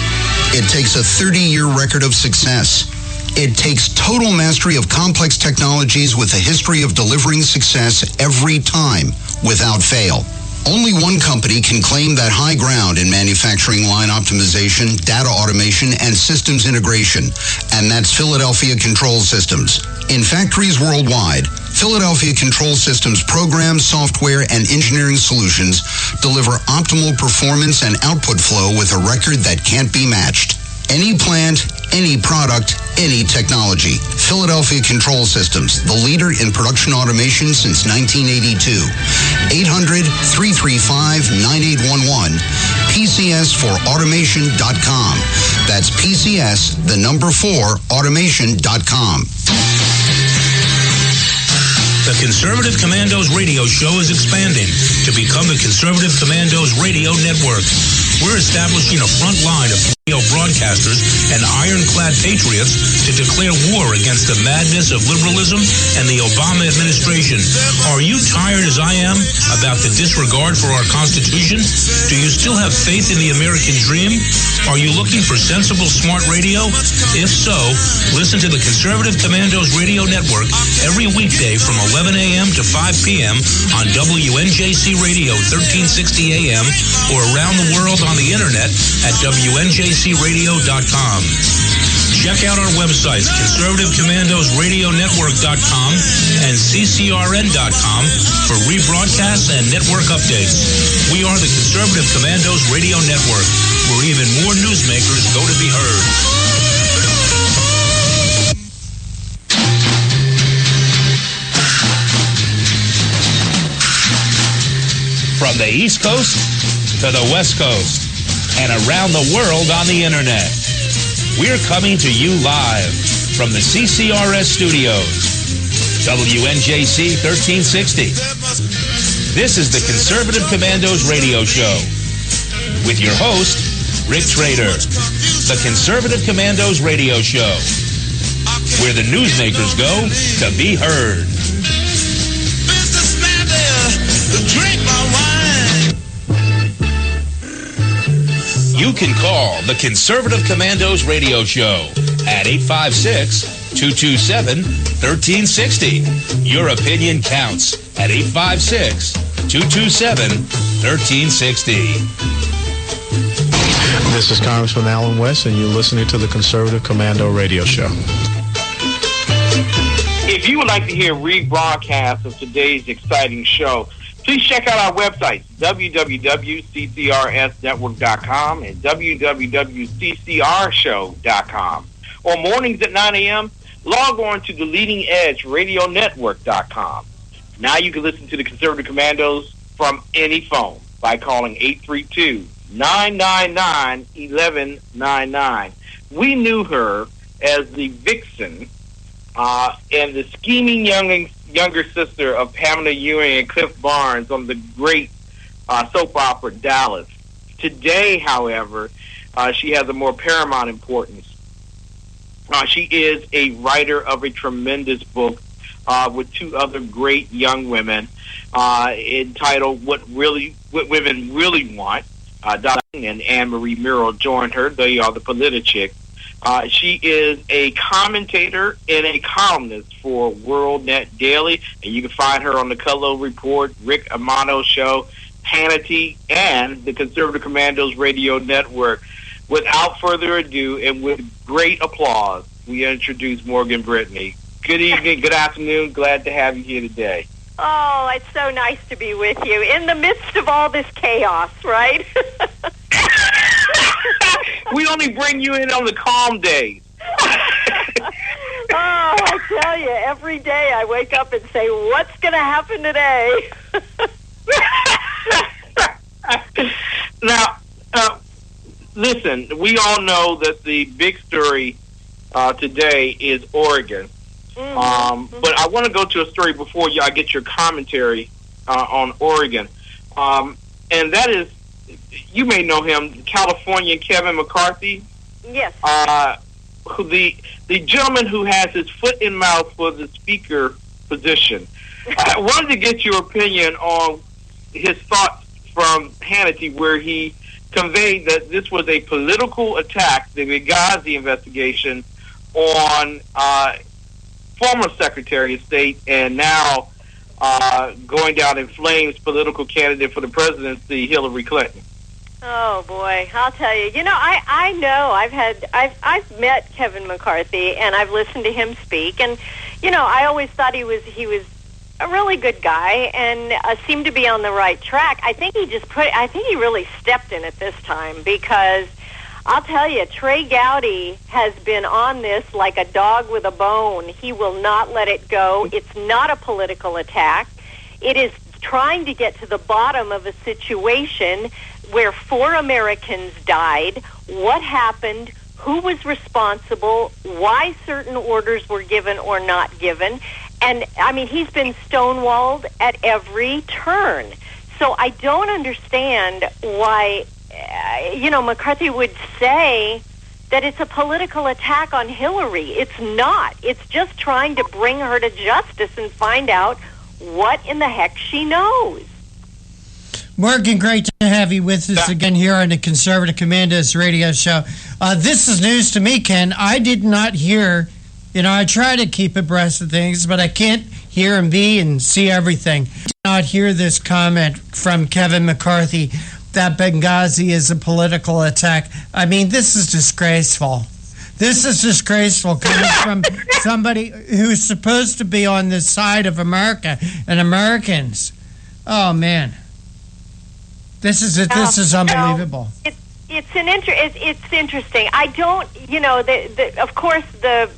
It takes a 30-year record of success. It takes total mastery of complex technologies with a history of delivering success every time, without fail. Only one company can claim that high ground in manufacturing line optimization, data automation, and systems integration, and that's Philadelphia Control Systems. In factories worldwide, Philadelphia Control Systems programs, software, and engineering solutions deliver optimal performance and output flow with a record that can't be matched. Any plant, any product, any technology. Philadelphia Control Systems, the leader in production automation since 1982. 800-335-9811. PCS4automation.com. That's PCS, the number 4, automation.com. The Conservative Commandos radio show is expanding to become the Conservative Commandos radio network. We're establishing a front line of radio broadcasters and ironclad patriots to declare war against the madness of liberalism and the Obama administration. Are you tired, as I am, about the disregard for our Constitution? Do you still have faith in the American dream? Are you looking for sensible, smart radio? If so, listen to the Conservative Commandos Radio Network every weekday from 11 a.m. to 5 p.m. on WNJC Radio 1360 a.m. or around the world on the internet at WNJCradio.com. Check out our websites, ConservativeCommandosRadioNetwork.com and CCRN.com for rebroadcasts and network updates. We are the Conservative Commandos Radio Network, where even more newsmakers go to be heard. From the East Coast to the West Coast and around the world on the internet, we're coming to you live from the CCRS studios, WNJC 1360. This is the Conservative Commandos Radio Show with your host, Rick Trader. The Conservative Commandos Radio Show, where the newsmakers go to be heard. You can call the Conservative Commandos Radio Show at 856-227-1360. Your opinion counts at 856-227-1360. This is Congressman Alan West, and you're listening to the Conservative Commando Radio Show. If you would like to hear rebroadcasts of today's exciting show, please check out our websites, www.ccrsnetwork.com and www.ccrshow.com. On mornings at 9 a.m., log on to the leadingedgeradionetwork.com. Now you can listen to the Conservative Commandos from any phone by calling 832-999-1199. We knew her as the vixen and the scheming younger sister of Pamela Ewing and Cliff Barnes on the great soap opera Dallas. Today, however, she has a more paramount importance. She is a writer of a tremendous book with two other great young women entitled What Women Really Want. Donna and Anne-Marie Murrell joined her. They are the Politichick. She is a commentator and a columnist for WorldNet Daily, and you can find her on the Cutlow Report, Rick Amato Show, Hannity, and the Conservative Commandos Radio Network. Without further ado, and with great applause, we introduce Morgan Brittany. Good evening, good afternoon. Glad to have you here today. Oh, it's so nice to be with you in the midst of all this chaos, right? We only bring you in on the calm days. Oh, I tell you, every day I wake up and say, what's going to happen today? Now, listen, we all know that the big story today is Oregon. But I want to go to a story before I get your commentary on Oregon. And that is, you may know him, Californian Kevin McCarthy. Yes. The gentleman who has his foot in mouth for the speaker position. I wanted to get your opinion on his thoughts from Hannity, where he conveyed that this was a political attack, the Benghazi investigation, on former Secretary of State and now going down in flames political candidate for the presidency, Hillary Clinton. Oh boy, I'll tell you. You know, I know I've met Kevin McCarthy and I've listened to him speak, and you know, I always thought he was a really good guy and seemed to be on the right track. I think he really stepped in it this time, because I'll tell you, Trey Gowdy has been on this like a dog with a bone. He will not let it go. It's not a political attack. It is trying to get to the bottom of a situation where 4 Americans died, what happened, who was responsible, why certain orders were given or not given. And, I mean, he's been stonewalled at every turn. So I don't understand why, McCarthy would say that it's a political attack on Hillary. It's not. It's just trying to bring her to justice and find out what in the heck she knows. Morgan, great to have you with us again here on the Conservative Commandos radio show. This is news to me, Ken. I did not hear, I try to keep abreast of things, but I can't hear and be and see everything. I did not hear this comment from Kevin McCarthy that Benghazi is a political attack. I mean, this is disgraceful. This is disgraceful coming from somebody who's supposed to be on the side of America and Americans. Oh, man. This is unbelievable. It's interesting. I don't, of course the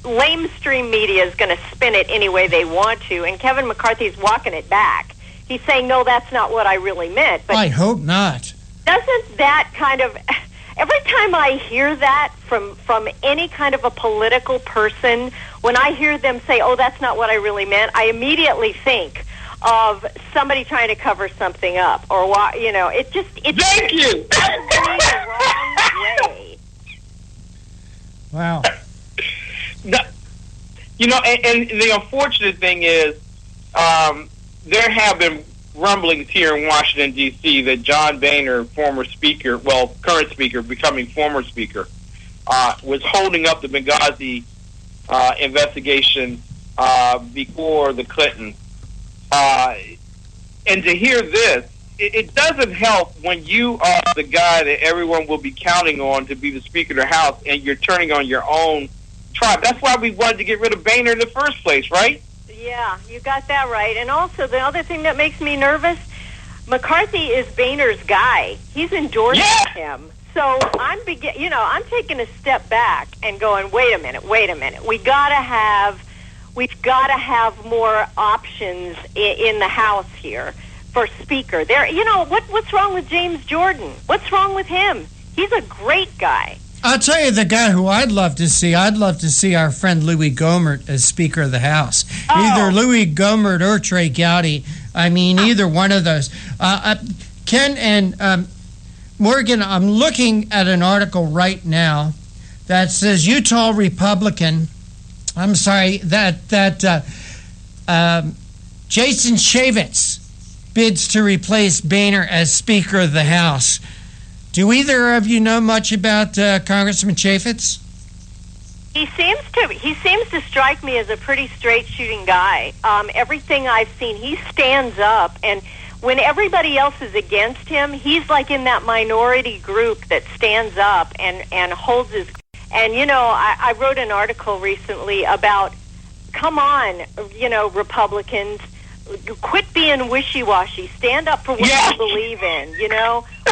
lamestream media is going to spin it any way they want to, and Kevin McCarthy's walking it back. He's saying, no, that's not what I really meant. But I hope not. Doesn't that kind of, every time I hear that from any kind of a political person, when I hear them say, oh, that's not what I really meant, I immediately think of somebody trying to cover something up, or it Thank you. the wrong way. Wow. And the unfortunate thing is, there have been rumblings here in Washington, D.C. that John Boehner, former speaker, current speaker, becoming former speaker, was holding up the Benghazi investigation before the Clintons. And to hear this, it doesn't help when you are the guy that everyone will be counting on to be the Speaker of the House, and you're turning on your own tribe. That's why we wanted to get rid of Boehner in the first place, right? Yeah, you got that right. And also, the other thing that makes me nervous, McCarthy is Boehner's guy. He's endorsing him. So I'm taking a step back and going, wait a minute. We've got to have more options in the House here for Speaker. What's wrong with James Jordan? What's wrong with him? He's a great guy. I'll tell you the guy who I'd love to see our friend Louis Gohmert as Speaker of the House. Either Louis Gohmert or Trey Gowdy. I mean, either one of those. Ken and Morgan, I'm looking at an article right now that says Utah Republican, Jason Chaffetz bids to replace Boehner as Speaker of the House. Do either of you know much about Congressman Chaffetz? He seems to strike me as a pretty straight shooting guy. Everything I've seen, he stands up, and when everybody else is against him, he's like in that minority group that stands up and holds his. And I wrote an article recently about, come on, Republicans, quit being wishy-washy. Stand up for what you believe in.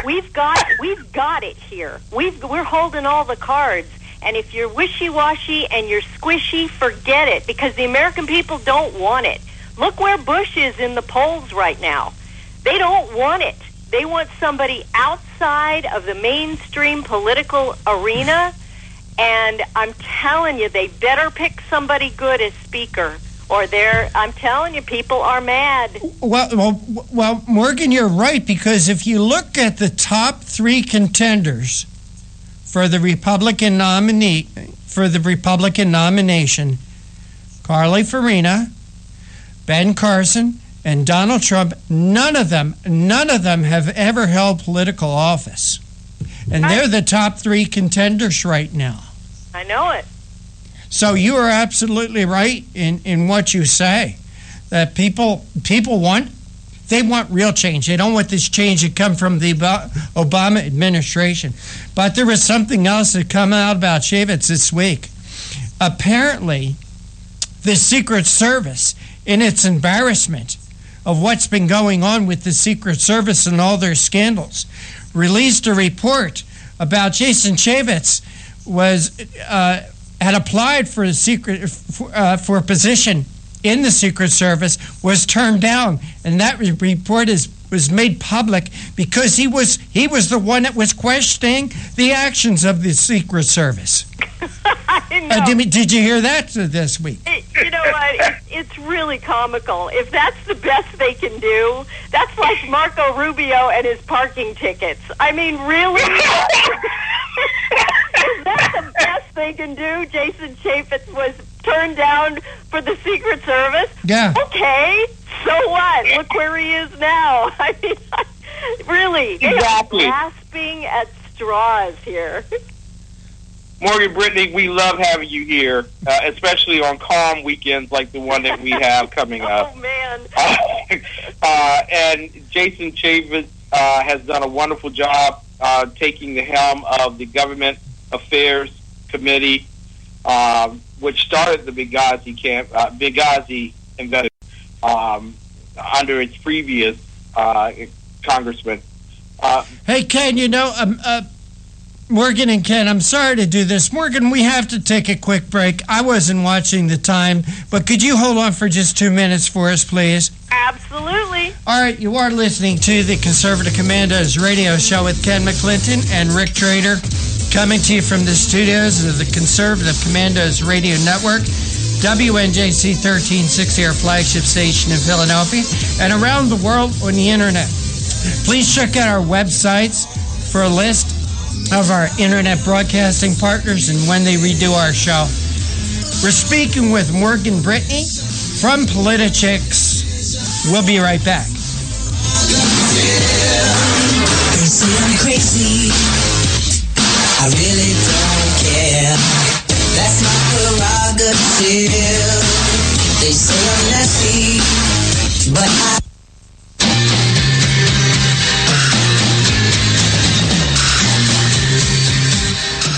We've got it here. We're holding all the cards. And if you're wishy-washy and you're squishy, forget it, because the American people don't want it. Look where Bush is in the polls right now. They don't want it. They want somebody outside of the mainstream political arena. And I'm telling you, they better pick somebody good as Speaker, or I'm telling you, people are mad. Well, Morgan, you're right, because if you look at the top three contenders for the Republican nomination, Carly Fiorina, Ben Carson, and Donald Trump, none of them have ever held political office. And they're the top three contenders right now. I know it. So you are absolutely right in what you say, that people want real change. They don't want this change to come from the Obama administration. But there was something else that came out about Chaffetz this week. Apparently, the Secret Service, in its embarrassment of what's been going on with the Secret Service and all their scandals, released a report about Jason Chaffetz had applied for a for a position in the Secret Service, was turned down, and that report was made public because he was the one that was questioning the actions of the Secret Service. I know. Did you hear that this week? You know what? It's really comical. If that's the best they can do, that's like Marco Rubio and his parking tickets. I mean, really? Is that the best they can do? Jason Chaffetz was turned down for the Secret Service? Yeah. Okay, So what? Look where he is now. I mean, really, they are grasping at straws here. Morgan Brittany, we love having you here, especially on calm weekends like the one that we have coming up. Oh, man. And Jason Chavis has done a wonderful job taking the helm of the Government Affairs Committee, which started the Benghazi invasion under its previous congressman. Hey, Ken, Morgan and Ken, I'm sorry to do this. Morgan, we have to take a quick break. I wasn't watching the time, but could you hold on for just 2 minutes for us, please? Absolutely. All right, you are listening to the Conservative Commandos radio show with Ken McClinton and Rick Trader, coming to you from the studios of the Conservative Commandos radio network, WNJC 1360, our flagship station in Philadelphia, and around the world on the internet. Please check out our websites for a list of our internet broadcasting partners and when they redo our show. We're speaking with Morgan Brittany from Politichicks. We'll be right back. They say I'm crazy. I really don't care. That's my prerogative. They say I'm nasty, but I...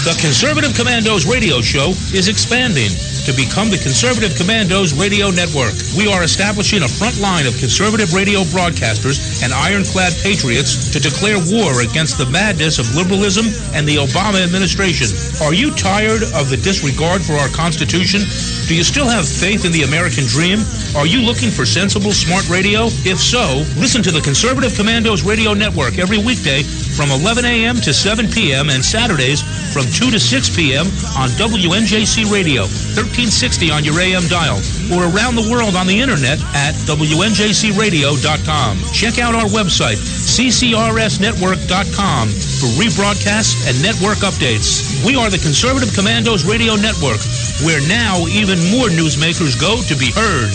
The Conservative Commandos radio show is expanding to become the Conservative Commandos radio network. We are establishing a front line of conservative radio broadcasters and ironclad patriots to declare war against the madness of liberalism and the Obama administration. Are you tired of the disregard for our Constitution? Do you still have faith in the American dream? Are you looking for sensible, smart radio? If so, listen to the Conservative Commandos radio network every weekday from 11 a.m. to 7 p.m. and Saturdays from 2 to 6 p.m. on WNJC Radio, 1360 on your AM dial, or around the world on the internet at WNJCradio.com. Check out our website, CCRSnetwork.com, for rebroadcasts and network updates. We are the Conservative Commandos Radio Network, where now even more newsmakers go to be heard.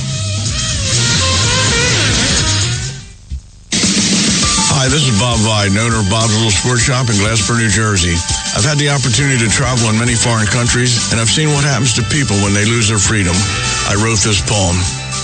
Hi, this is Bob Vide, owner of Bob's Little Sports Shop in Glassboro, New Jersey. I've had the opportunity to travel in many foreign countries, and I've seen what happens to people when they lose their freedom. I wrote this poem.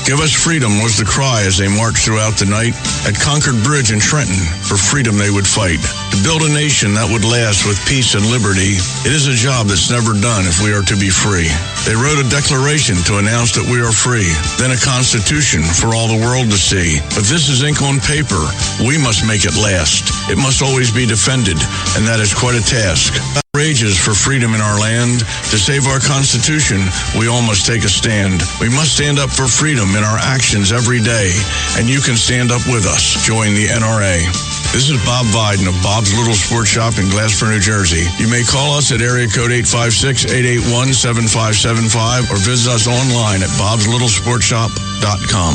Give us freedom was the cry as they marched throughout the night. At Concord Bridge in Trenton, for freedom they would fight. To build a nation that would last with peace and liberty, it is a job that's never done if we are to be free. They wrote a declaration to announce that we are free, then a constitution for all the world to see. But this is ink on paper. We must make it last. It must always be defended, and that is quite a task. Outrageous for freedom in our land. To save our Constitution, we all must take a stand. We must stand up for freedom in our actions every day, and you can stand up with us. Join the NRA. This is Bob Biden of Bob's Little Sports Shop in Glassboro, New Jersey. You may call us at area code 856-881-7575 or visit us online at bobslittle.sportshop.com.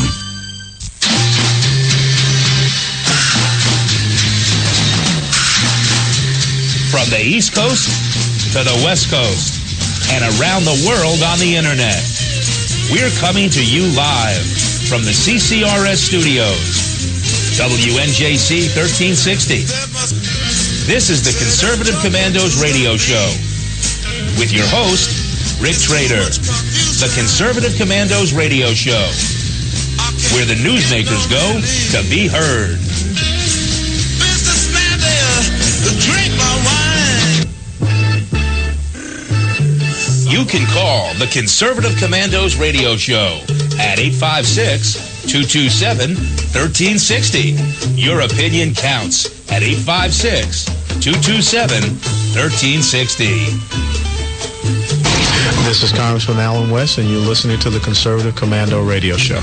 From the East Coast to the West Coast and around the world on the internet. We're coming to you live from the CCRS studios, WNJC 1360. This is the Conservative Commandos radio show with your host, Rick Trader. The Conservative Commandos radio show, where the newsmakers go to be heard. Drink my wine. You can call the Conservative Commandos radio show at 856-227-1360. Your opinion counts at 856-227-1360. This is Congressman Alan West, and you're listening to the Conservative Commando radio show.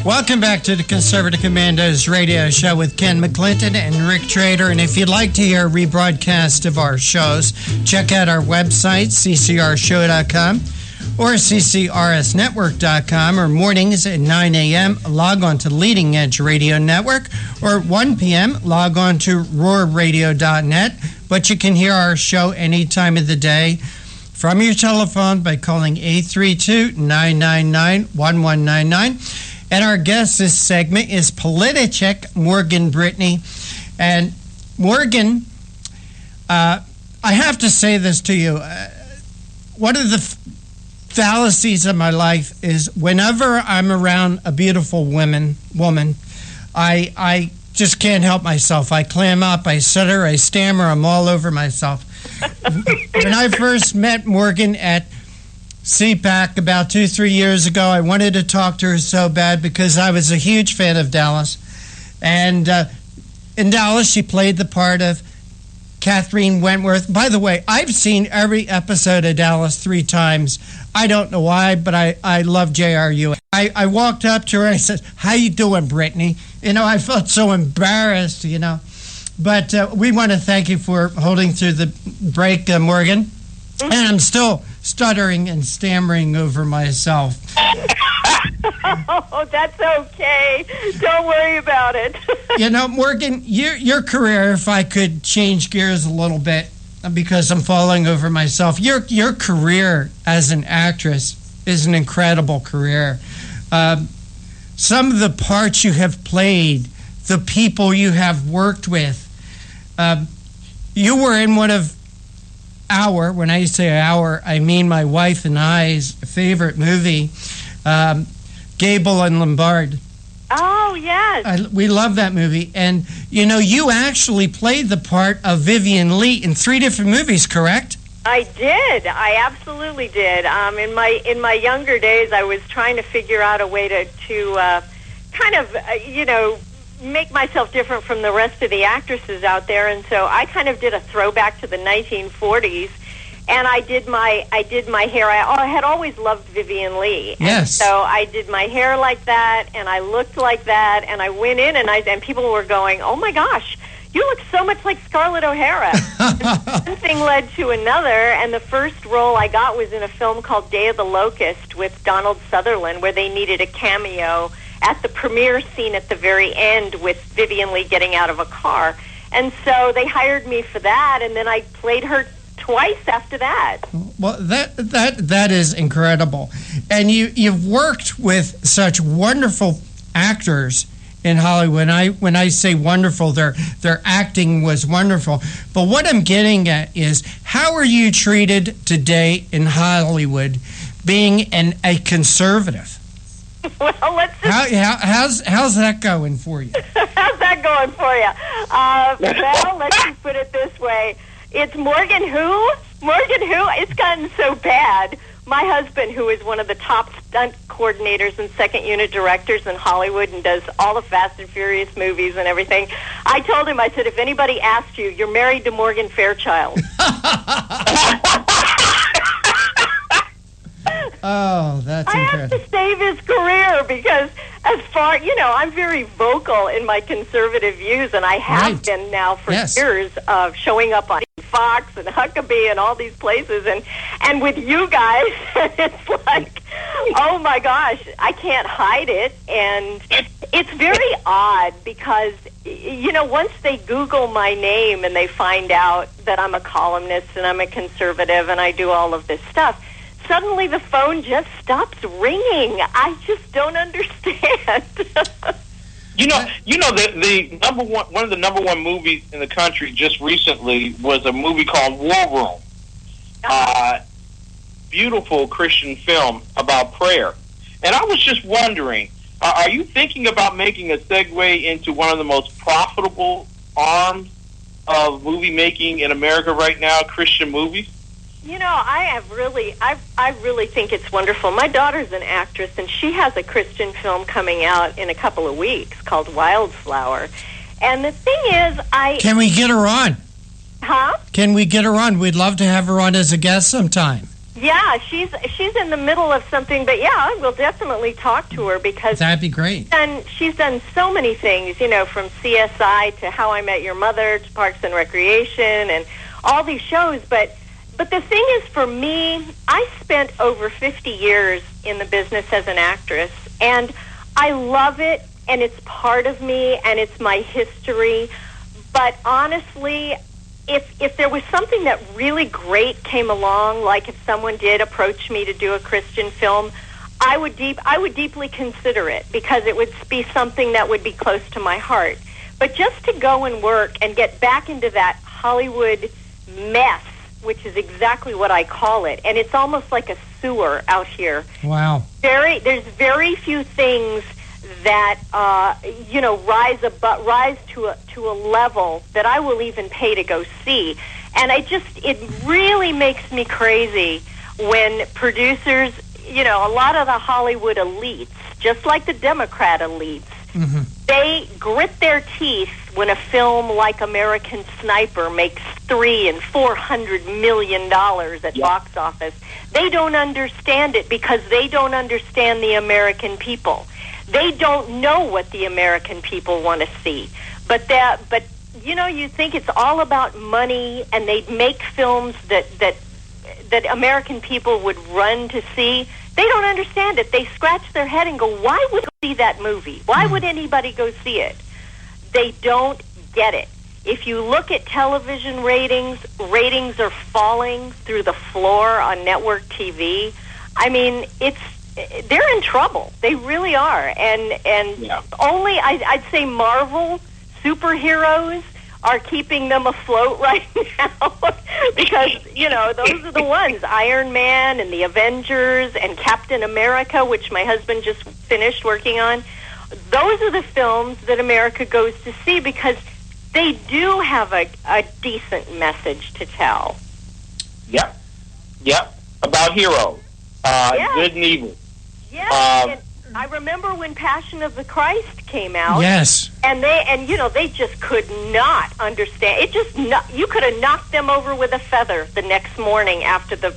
Welcome back to the Conservative Commandos radio show with Ken McClinton and Rick Trader. And if you'd like to hear a rebroadcast of our shows, check out our website, ccrshow.com or ccrsnetwork.com, or mornings at 9 a.m., log on to Leading Edge Radio Network, or at 1 p.m., log on to roarradio.net. But you can hear our show any time of the day from your telephone by calling 832-999-1199. And our guest this segment is Politicheck Morgan Brittany. And Morgan, I have to say this to you. One of the fallacies of my life is whenever I'm around a beautiful woman, I just can't help myself. I clam up, I stutter, I stammer, I'm all over myself. When I first met Morgan at CPAC about 2-3 years ago, I wanted to talk to her so bad because I was a huge fan of Dallas. And in Dallas, she played the part of Catherine Wentworth. By the way, I've seen every episode of Dallas 3 times. I don't know why, but I love JRU. I walked up to her and I said, "How you doing, Brittany?" I felt so embarrassed, But we want to thank you for holding through the break, Morgan. And I'm still stuttering and stammering over myself. Oh, that's okay. Don't worry about it. Morgan, your career, if I could change gears a little bit, because I'm falling over myself, your career as an actress is an incredible career. Some of the parts you have played, the people you have worked with, you were in one of when I say our, I mean my wife and I's favorite movie, Gable and Lombard. Oh, yes. We love that movie. And, you actually played the part of Vivian Lee in 3 different movies, correct? I did. I absolutely did. In my younger days, I was trying to figure out a way to kind of, make myself different from the rest of the actresses out there. And so I kind of did a throwback to the 1940s. And I did my hair. I had always loved Vivian Lee. Yes. And so I did my hair like that, and I looked like that, and I went in, and people were going, "Oh my gosh, you look so much like Scarlett O'Hara." One thing led to another, and the first role I got was in a film called Day of the Locust with Donald Sutherland, where they needed a cameo at the premiere scene at the very end with Vivian Lee getting out of a car. And so they hired me for that, and then I played her twice after that. Well, that is incredible. And you've worked with such wonderful actors in Hollywood. When I say wonderful, their acting was wonderful. But what I'm getting at is, how are you treated today in Hollywood, being a conservative? Well, how's that going for you? How's that going for you? Well, let's just put it this way. It's Morgan who? It's gotten so bad. My husband, who is one of the top stunt coordinators and second unit directors in Hollywood and does all the Fast and Furious movies and everything, I told him, I said, if anybody asked you, you're married to Morgan Fairchild. Oh, that's incredible. I have to save his career because I'm very vocal in my conservative views, and I have been now for years of showing up on Fox and Huckabee and all these places, and with you guys, it's like, oh my gosh, I can't hide it, and it's very odd because, once they Google my name and they find out that I'm a columnist and I'm a conservative and I do all of this stuff, suddenly the phone just stops ringing. I just don't understand. The number one of the number one movies in the country just recently was a movie called War Room. Beautiful Christian film about prayer. And I was just wondering, are you thinking about making a segue into one of the most profitable arms of movie making in America right now, Christian movies? I really think it's wonderful. My daughter's an actress, and she has a Christian film coming out in a couple of weeks called Wildflower. And the thing is, Can we get her on? Huh? Can we get her on? We'd love to have her on as a guest sometime. Yeah, she's in the middle of something, but yeah, we'll definitely talk to her because that'd be great. And she's done so many things, from CSI to How I Met Your Mother to Parks and Recreation and all these shows, But the thing is, for me, I spent over 50 years in the business as an actress, and I love it, and it's part of me, and it's my history. But honestly, if there was something that really great came along, like if someone did approach me to do a Christian film, I would deeply consider it, because it would be something that would be close to my heart. But just to go and work and get back into that Hollywood mess, which is exactly what I call it, and it's almost like a sewer out here. Wow. There's very few things that rise to a level that I will even pay to go see. And it really makes me crazy when producers, a lot of the Hollywood elites, just like the Democrat elites, they grit their teeth when a film like American Sniper makes $300 and $400 million at box office. They don't understand it because they don't understand the American people. They don't know what the American people want to see. But you think it's all about money, and they'd make films that American people would run to see. They don't understand it. They scratch their head and go, why would you see that movie? Why would anybody go see it? They don't get it. If you look at television ratings are falling through the floor on network TV. I mean, they're in trouble. They really are. And only, I'd say Marvel superheroes are keeping them afloat right now because, those are the ones, Iron Man and the Avengers and Captain America, which my husband just finished working on. Those are the films that America goes to see because they do have a decent message to tell. Yep. About heroes, good and evil. Yeah, I remember when Passion of the Christ came out. Yes. And they just could not understand. You could have knocked them over with a feather the next morning after the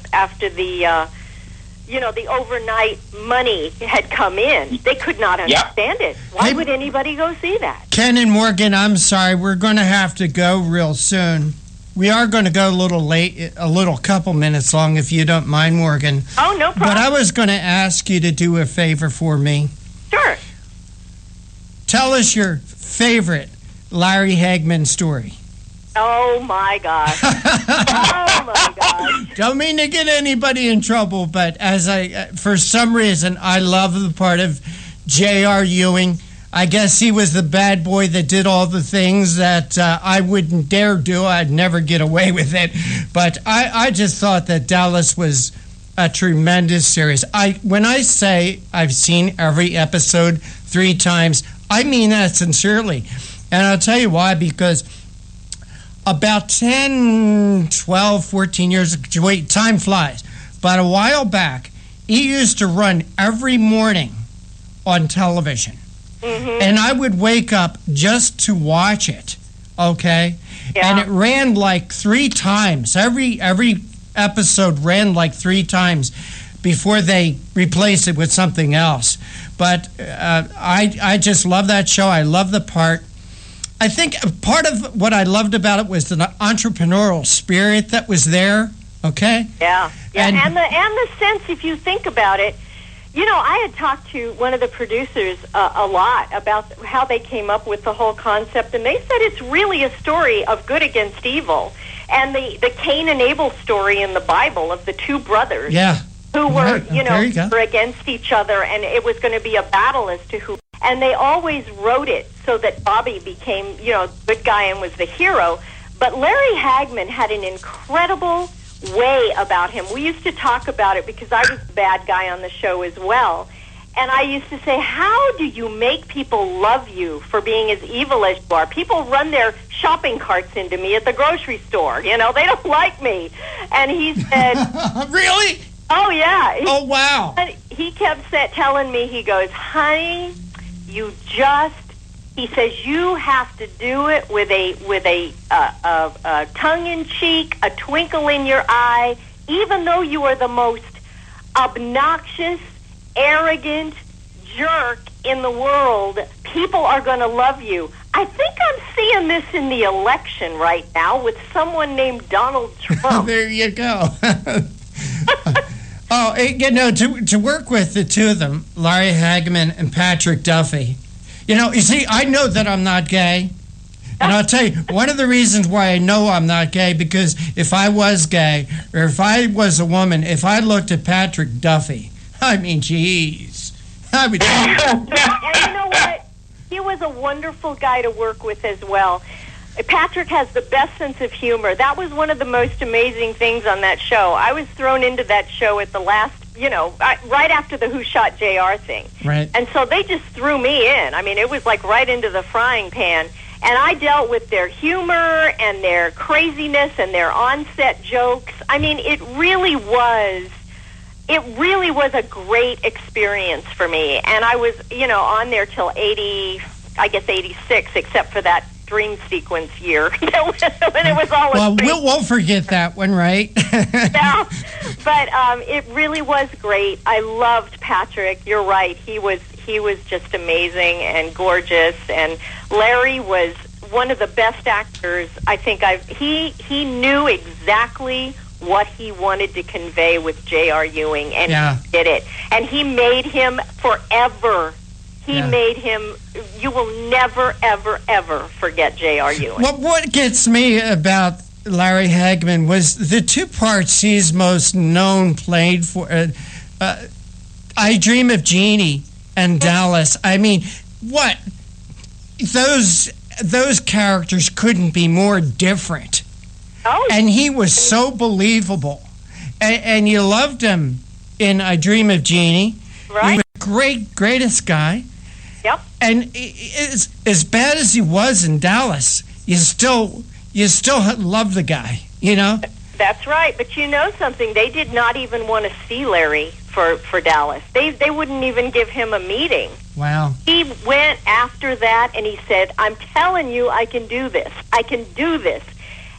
overnight money had come in. They could not understand it. Why would anybody go see that? Ken and Morgan, I'm sorry, we're going to have to go real soon. We are going to go a little late, a couple minutes long, if you don't mind, Morgan. Oh, no problem. But I was going to ask you to do a favor for me. Sure. Tell us your favorite Larry Hagman story. Oh, my gosh. Oh, my gosh. Don't mean to get anybody in trouble, but for some reason, I love the part of J.R. Ewing. I guess he was the bad boy that did all the things that I wouldn't dare do. I'd never get away with it. But I just thought that Dallas was a tremendous series. When I say I've seen every episode 3 times, I mean that sincerely. And I'll tell you why, because about 10, 12, 14 years ago, wait, time flies. But a while back, he used to run every morning on television. And I would wake up just to watch it, okay? Yeah. And it ran like 3 times. Every episode ran like 3 times before they replaced it with something else. But I just love that show. I love the part. I think part of what I loved about it was the entrepreneurial spirit that was there, okay? Yeah. And the sense, if you think about it, I had talked to one of the producers a lot about how they came up with the whole concept, and they said it's really a story of good against evil. And the Cain and Abel story in the Bible of the 2 brothers who were, were against each other, and it was going to be a battle as to who. And they always wrote it so that Bobby became, good guy and was the hero. But Larry Hagman had an incredible way about him. We used to talk about it because I was the bad guy on the show as well. And I used to say, how do you make people love you for being as evil as you are? People run their shopping carts into me at the grocery store. They don't like me. And he said... Really? Oh, yeah. Oh, wow. He kept telling me, he goes, honey, he says, you have to do it with a tongue-in-cheek, a twinkle in your eye, even though you are the most obnoxious, arrogant jerk in the world, people are going to love you. I think I'm seeing this in the election right now with someone named Donald Trump. There you go. To work with the 2 of them, Larry Hagman and Patrick Duffy, you see, I know that I'm not gay. And I'll tell you, one of the reasons why I know I'm not gay, because if I was gay, or if I was a woman, if I looked at Patrick Duffy, I mean, geez. And you know what? He was a wonderful guy to work with as well. Patrick has the best sense of humor. That was one of the most amazing things on that show. I was thrown into that show at the last, right after the Who Shot JR thing. Right. And so they just threw me in. I mean, it was like right into the frying pan. And I dealt with their humor and their craziness and their on-set jokes. I mean, it really was a great experience for me. And I was, on there till 86, except for that dream sequence year when it was all. Well, we'll forget that one, right? Yeah, but it really was great. I loved Patrick. You're right. He was just amazing and gorgeous. And Larry was one of the best actors I think he knew exactly what he wanted to convey with J.R. Ewing, and he did it. And he made him forever. He made him. You will never, ever, ever forget J.R. Ewing. What gets me about Larry Hagman was the two parts he's most known played for. I Dream of Jeannie and Dallas. I mean, what? Those characters couldn't be more different. Oh, and he was so believable. And you loved him in I Dream of Jeannie. Right. He was greatest guy. Yep. And as bad as he was in Dallas, you still love the guy, That's right. But you know something? They did not even want to see Larry for Dallas. They wouldn't even give him a meeting. Wow. He went after that and he said, I'm telling you, I can do this. I can do this.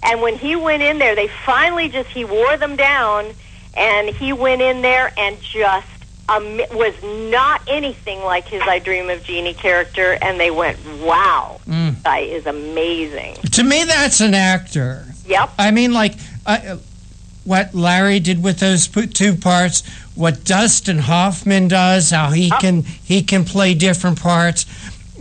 And when he went in there, they finally he wore them down, and he went in there and just was not anything like his I Dream of Jeannie character, and they went, wow, this guy is amazing. To me, that's an actor. Yep. I mean, like, what Larry did with those two parts, what Dustin Hoffman does, how he can play different parts.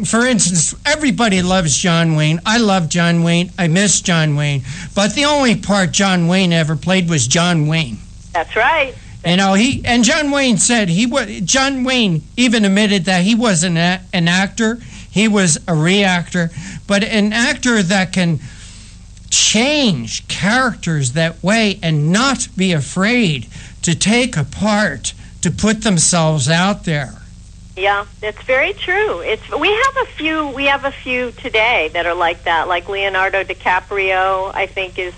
For instance, everybody loves John Wayne. I love John Wayne. I miss John Wayne. But the only part John Wayne ever played was John Wayne. That's right. John Wayne said John Wayne even admitted that he wasn't an actor. He was a reactor. But an actor that can change characters that way and not be afraid to take a part, to put themselves out there. Yeah, that's very true. We have a few today that are like that. Like Leonardo DiCaprio, I think, is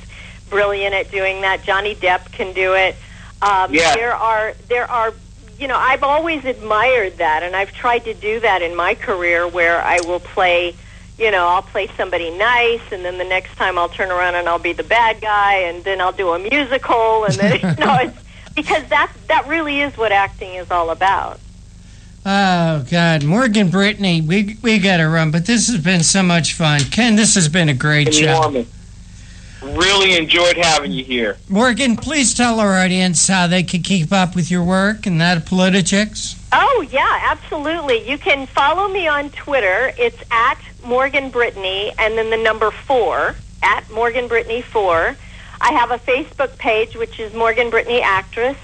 brilliant at doing that. Johnny Depp can do it. There are. I've always admired that, and I've tried to do that in my career, where I will play. I'll play somebody nice, and then the next time I'll turn around and I'll be the bad guy, and then I'll do a musical, and then it's because that really is what acting is all about. Oh, God. Morgan Brittany, we got to run, but this has been so much fun. Ken, this has been a great show. Really enjoyed having you here. Morgan, please tell our audience how they can keep up with your work and that of Politichicks. Oh, yeah, absolutely. You can follow me on Twitter. It's at Morgan Brittany, and then the number 4, at Morgan Brittany 4. I have a Facebook page, which is Morgan Brittany Actress,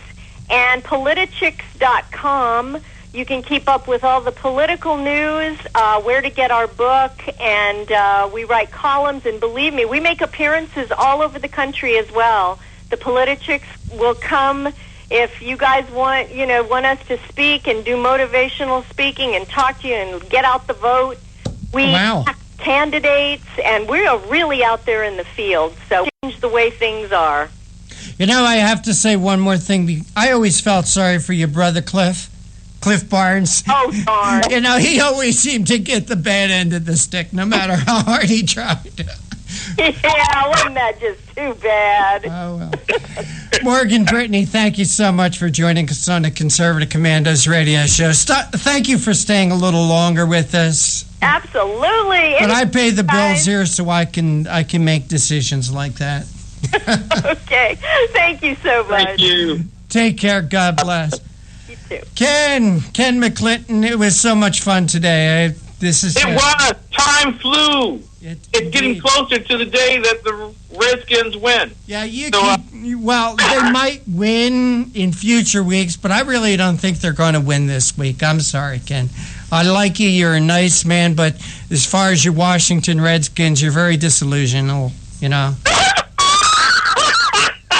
and Politichicks.com. You can keep up with all the political news, where to get our book, and we write columns, and believe me, we make appearances all over the country as well. The Politichicks will come if you guys want us to speak and do motivational speaking and talk to you and get out the vote. We have candidates, and we are really out there in the field, so change the way things are. I have to say one more thing. I always felt sorry for your brother, Cliff Barnes. Oh, darn. He always seemed to get the bad end of the stick, no matter how hard he tried. Yeah, wasn't that just too bad? Oh, well. Morgan Brittany, thank you so much for joining us on the Conservative Commandos radio show. Thank you for staying a little longer with us. Absolutely. But I pay the bills here, so I can make decisions like that. Okay. Thank you so much. Thank you. Take care. God bless. You too. Ken McClinton, it was so much fun today. It was. Time flew. It's getting closer to the day that the Redskins win. Yeah, well, they might win in future weeks, but I really don't think they're going to win this week. I'm sorry, Ken. I like you. You're a nice man, but as far as your Washington Redskins, you're very disillusional, you know.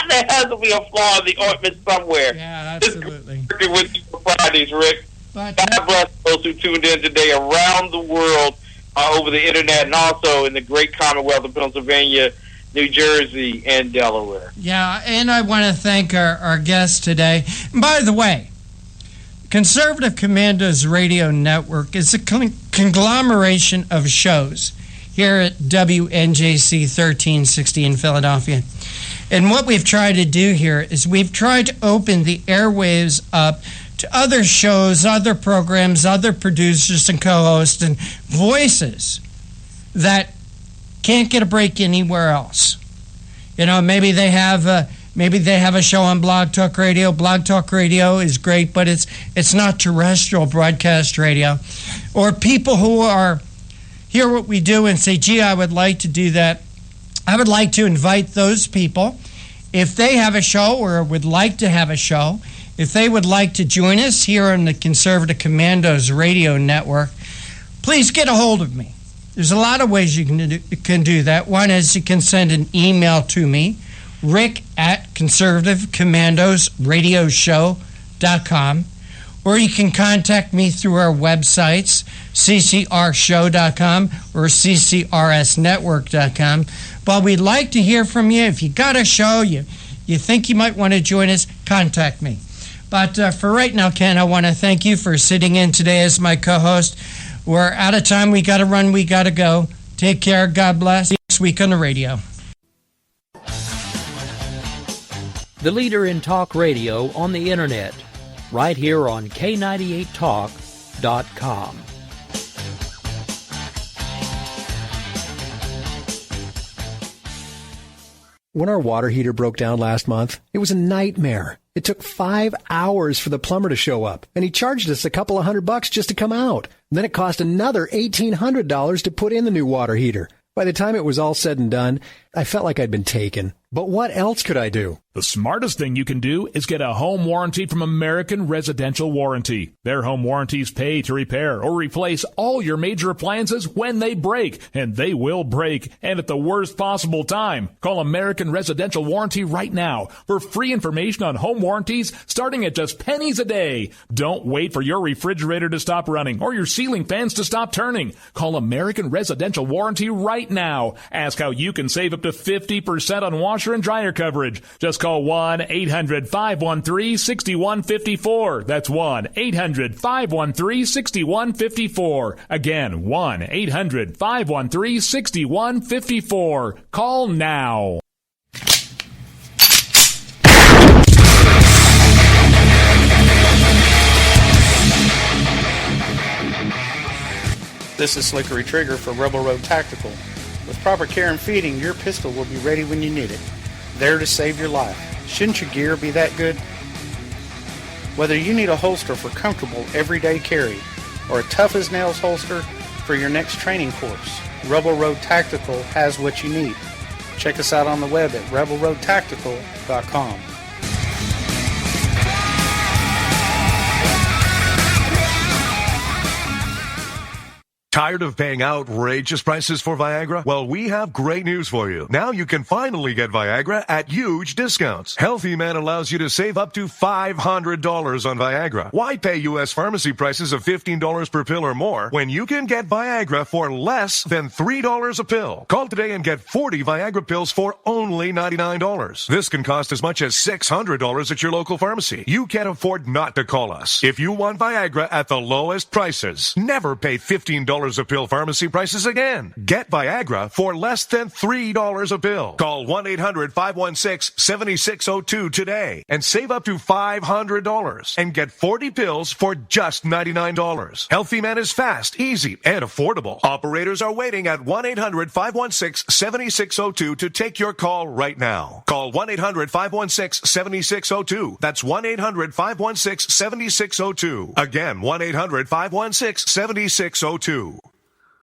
There has to be a flaw in the ointment somewhere. Yeah, absolutely. Working with you for Fridays, Rick. But, God bless those who tuned in today around the world over the internet and also in the great Commonwealth of Pennsylvania, New Jersey, and Delaware. Yeah, and I want to thank our guests today. And by the way, Conservative Commandos Radio Network is a conglomeration of shows here at WNJC 1360 in Philadelphia. And what we've tried to do here is we've tried to open the airwaves up to other shows, other programs, other producers and co-hosts and voices that can't get a break anywhere else. You know, maybe they have a show on Blog Talk Radio. Blog Talk Radio is great, but it's not terrestrial broadcast radio. Or people who hear what we do and say, gee, I would like to do that. I would like to invite those people, if they have a show or would like to have a show, if they would like to join us here on the Conservative Commandos Radio Network, please get a hold of me. There's a lot of ways you can do that. One is you can send an email to me, rick@conservativecommandosradioshow.com, or you can contact me through our websites, ccrshow.com or ccrsnetwork.com. But we'd like to hear from you. If you got a show, you think you might want to join us, contact me. But for right now, Ken, I want to thank you for sitting in today as my co-host. We're out of time. We got to run. We got to go. Take care. God bless. See you next week on the radio. The leader in talk radio on the internet, right here on K98Talk.com. When our water heater broke down last month, it was a nightmare. It took 5 hours for the plumber to show up, and he charged us a couple of $100 just to come out. Then it cost another $1,800 to put in the new water heater. By the time it was all said and done, I felt like I'd been taken. But what else could I do? The smartest thing you can do is get a home warranty from American Residential Warranty. Their home warranties pay to repair or replace all your major appliances when they break, and they will break, and at the worst possible time. Call American Residential Warranty right now for free information on home warranties starting at just pennies a day. Don't wait for your refrigerator to stop running or your ceiling fans to stop turning. Call American Residential Warranty right now. Ask how you can save up to 50% on washer and dryer coverage. Just call 1-800-513-6154. That's 1-800-513-6154. Again, 1-800-513-6154. Call now. This is Slickery Trigger for Rebel Road Tactical. With proper care and feeding, your pistol will be ready when you need it. There to save your life. Shouldn't your gear be that good? Whether you need a holster for comfortable everyday carry or a tough-as-nails holster for your next training course, Rebel Road Tactical has what you need. Check us out on the web at rebelroadtactical.com. Tired of paying outrageous prices for Viagra? Well, we have great news for you. Now you can finally get Viagra at huge discounts. Healthy Man allows you to save up to $500 on Viagra. Why pay U.S. pharmacy prices of $15 per pill or more when you can get Viagra for less than $3 a pill? Call today and get 40 Viagra pills for only $99. This can cost as much as $600 at your local pharmacy. You can't afford not to call us. If you want Viagra at the lowest prices, never pay $15 a pill pharmacy prices again. Get Viagra for less than $3 a pill. Call 1-800-516-7602 today and save up to $500 and get 40 pills for just $99. Healthy Man is fast, easy, and affordable. Operators are waiting at 1-800-516-7602 to take your call right now. Call 1-800-516-7602. That's 1-800-516-7602. Again, 1-800-516-7602.